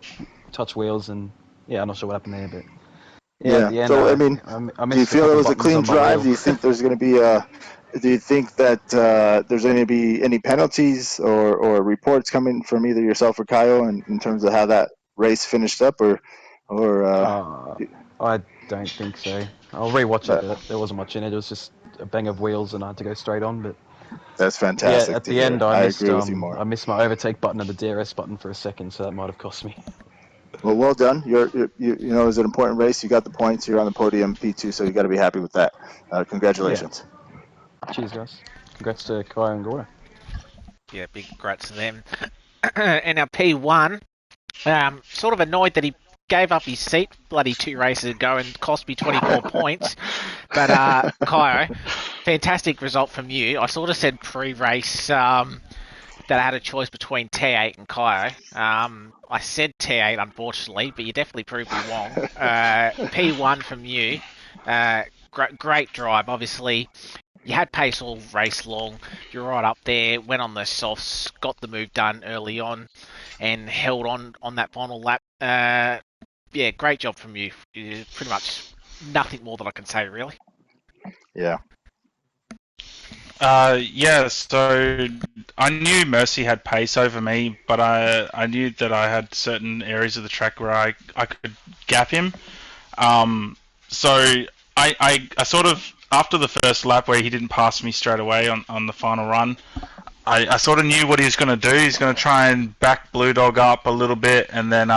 touch wheels, and yeah, I'm not sure what happened there, but yeah, at Yeah. the end, So I mean, I do you missed a feel it couple was a buttons clean on my drive? wheel. Do you think there's going to be do you think that there's going to be any penalties or reports coming from either yourself or Kyle in terms of how that race finished up, or Uh, I don't think so. I'll rewatch it, that, but there wasn't much in it. It was just a bang of wheels, and I had to go straight on. But that's yeah, fantastic at to the end, hear. I agree with you more. I missed my overtake button and the DRS button for a second, so that might have cost me. Well done. You know, it was an important race. You got the points. You're on the podium, P2, so you got to be happy with that. Yeah. Congratulations. Cheers, guys. Congrats to Kai and Gordo. Yeah, big congrats to them. And our P1, sort of annoyed that he gave up his seat bloody 2 races ago and cost me 24 points. But Kyo, fantastic result from you. I sort of said pre-race that I had a choice between T8 and Kyo. I said T8, unfortunately, but you definitely proved me wrong. P1 from you. Great drive, obviously. You had pace all race long. You're right up there. Went on the softs, got the move done early on, and held on that final lap. Yeah, great job from you. Pretty much nothing more that I can say, really. Yeah. Yeah, so I knew Mercy had pace over me, but I knew that I had certain areas of the track where I could gap him. So I sort of, after the first lap where he didn't pass me straight away on the final run, I sort of knew what he was going to do. He's going to try and back Blue Dog up a little bit, and then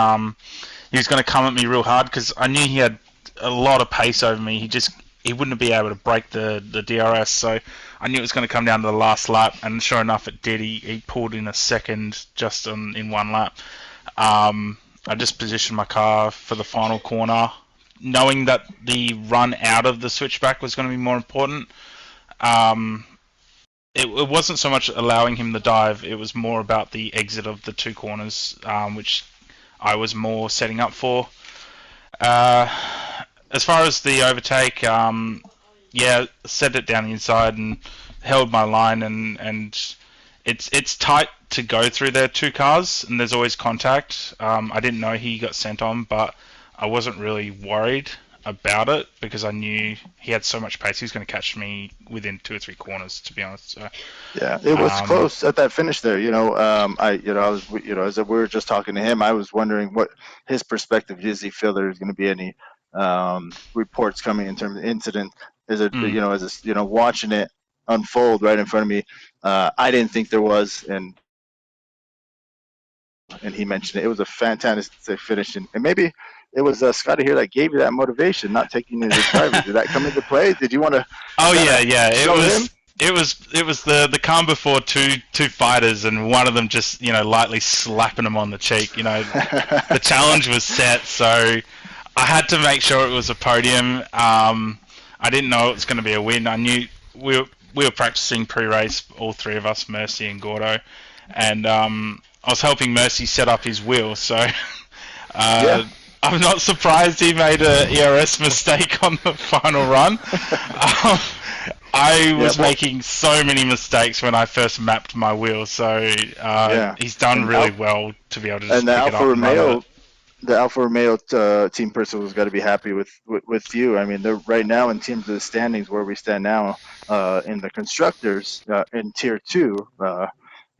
he was going to come at me real hard because I knew he had a lot of pace over me. He wouldn't be able to break the DRS, so I knew it was going to come down to the last lap, and sure enough, it did. He pulled in a second just in one lap. I just positioned my car for the final corner, knowing that the run out of the switchback was going to be more important. It wasn't so much allowing him the dive; it was more about the exit of the 2 corners, which I was more setting up for. As far as the overtake, yeah, set it down the inside and held my line, and it's tight to go through their 2 cars, and there's always contact. I didn't know he got sent on, but I wasn't really worried about it because I knew he had so much pace. He was going to catch me within 2 or 3 corners, to be honest. So, Yeah, it was close at that finish there. I was, as we were just talking to him, I was wondering what his perspective is. Does he feel there's going to be any reports coming in terms of incident? Is it, watching it unfold right in front of me? I didn't think there was, and he mentioned it. It was a fantastic finish, and maybe it was Scotty here that gave you that motivation, not taking you as a driver. Did that come into play? Did you want to? Oh yeah. Show him? It was the calm before two fighters, and one of them just lightly slapping him on the cheek. The challenge was set, so I had to make sure it was a podium. I didn't know it was going to be a win. I knew we were practicing pre-race, all 3 of us, Mercy and Gordo, and I was helping Mercy set up his wheel. So Yeah. I'm not surprised he made a ERS mistake on the final run. I was making so many mistakes when I first mapped my wheel, so he's done really well to be able to just And the pick it up Alfa and run Romeo, with it. the Alfa Romeo team person was got to be happy with you. I mean, they're right now in terms of the standings where we stand now in the constructors in tier 2.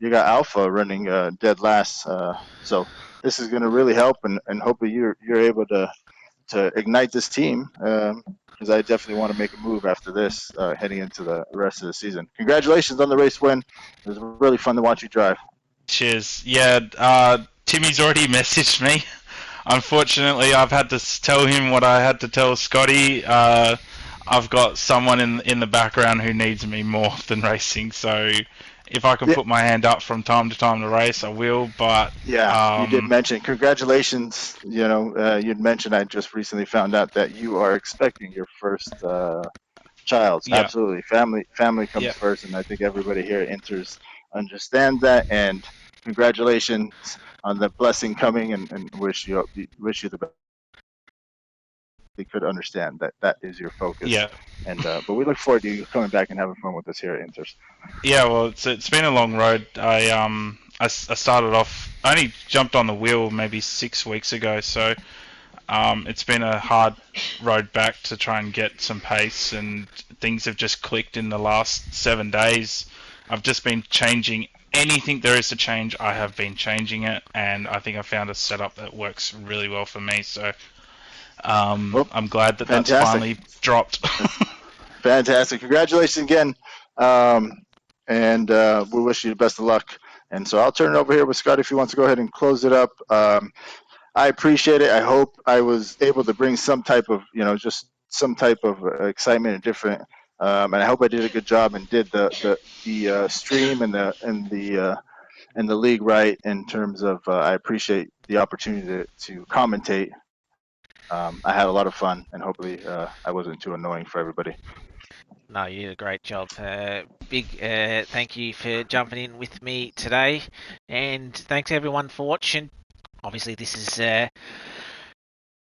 You got Alpha running dead last, so this is going to really help, and hopefully you're able to ignite this team. Because I definitely want to make a move after this, heading into the rest of the season. Congratulations on the race win. It was really fun to watch you drive. Cheers. Yeah, Timmy's already messaged me. Unfortunately, I've had to tell him what I had to tell Scotty. I've got someone in the background who needs me more than racing, so if I can put my hand up from time to time to race, I will. But yeah, you did mention congratulations. You'd mentioned I just recently found out that you are expecting your first child. Yeah. Absolutely, family comes first, and I think everybody here enters understands that. And congratulations on the blessing coming, and wish you the best. could understand that that is your focus. Yeah. And but we look forward to you coming back and having fun with us here at Inters. Yeah, well, it's been a long road. I started off, I only jumped on the wheel maybe 6 weeks ago, so it's been a hard road back to try and get some pace, and things have just clicked in the last 7 days. I've just been changing anything there is to change. I have been changing it, and I think I found a setup that works really well for me. So Well, I'm glad that that's fantastic. finally dropped. Fantastic. Congratulations again. And we wish you the best of luck. And so I'll turn it over here with Scott if he wants to go ahead and close it up. I appreciate it. I hope I was able to bring some type of, just some type of excitement and different. And I hope I did a good job and did the stream and the league right in terms of. I appreciate the opportunity to commentate. I had a lot of fun, and hopefully I wasn't too annoying for everybody. No, you did a great job. Big thank you for jumping in with me today, and thanks everyone for watching. Obviously, this is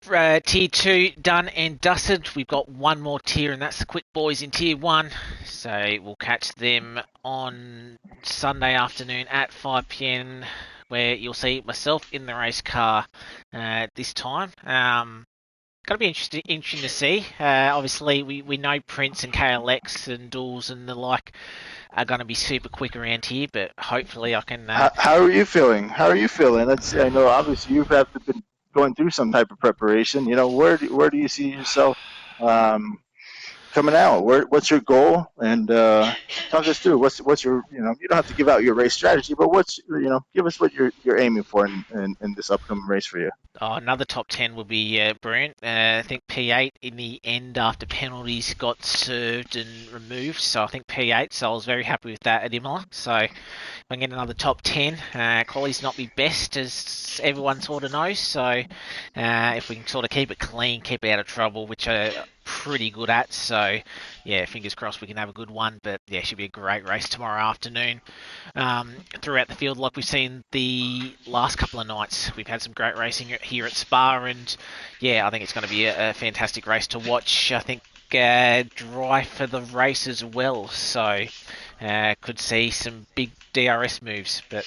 Tier 2 done and dusted. We've got one more tier, and that's the Quick Boys in Tier 1. So we'll catch them on Sunday afternoon at 5 p.m, where you'll see myself in the race car this time. Going to be interesting to see. Obviously, we know Prince and KLX and Duels and the like are going to be super quick around here, but hopefully I can... How are you feeling? I know obviously you've been going through some type of preparation. Where do you see yourself coming out? What's your goal? And talk us through what's your you don't have to give out your race strategy, but give us what you're aiming for in this upcoming race for you. Another top 10 would be brilliant. I think P8 in the end after penalties got served and removed, so I think P8, so I was very happy with that at Imola. So if I can get another top 10, quality's not my best, as everyone sort of knows, so if we can sort of keep it clean, keep it out of trouble, which I'm pretty good at, so yeah, fingers crossed we can have a good one, but yeah, it should be a great race tomorrow afternoon. Throughout the field, like we've seen the last couple of nights, we've had some great racing here at Spa, and yeah, I think it's going to be a fantastic race to watch. I think dry for the race as well, so could see some big DRS moves, but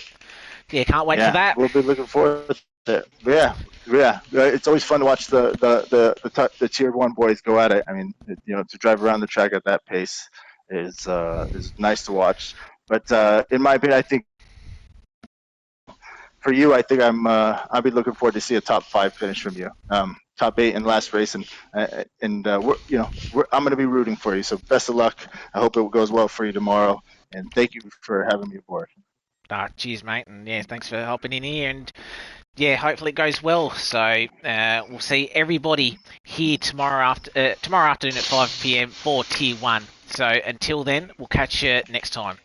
yeah, can't wait for that. We'll be looking forward to it. Yeah. It's always fun to watch the Tier 1 boys go at it. I mean, to drive around the track at that pace is nice to watch. But in my opinion, I think for you, I think I'll be looking forward to see a top 5 finish from you. Top 8 in last race, and I'm going to be rooting for you. So best of luck. I hope it goes well for you tomorrow, and thank you for having me aboard. Cheers, mate, and yeah, thanks for helping in here, and yeah, hopefully it goes well. So we'll see everybody here tomorrow afternoon at 5 p.m. for Tier 1. So until then, we'll catch you next time.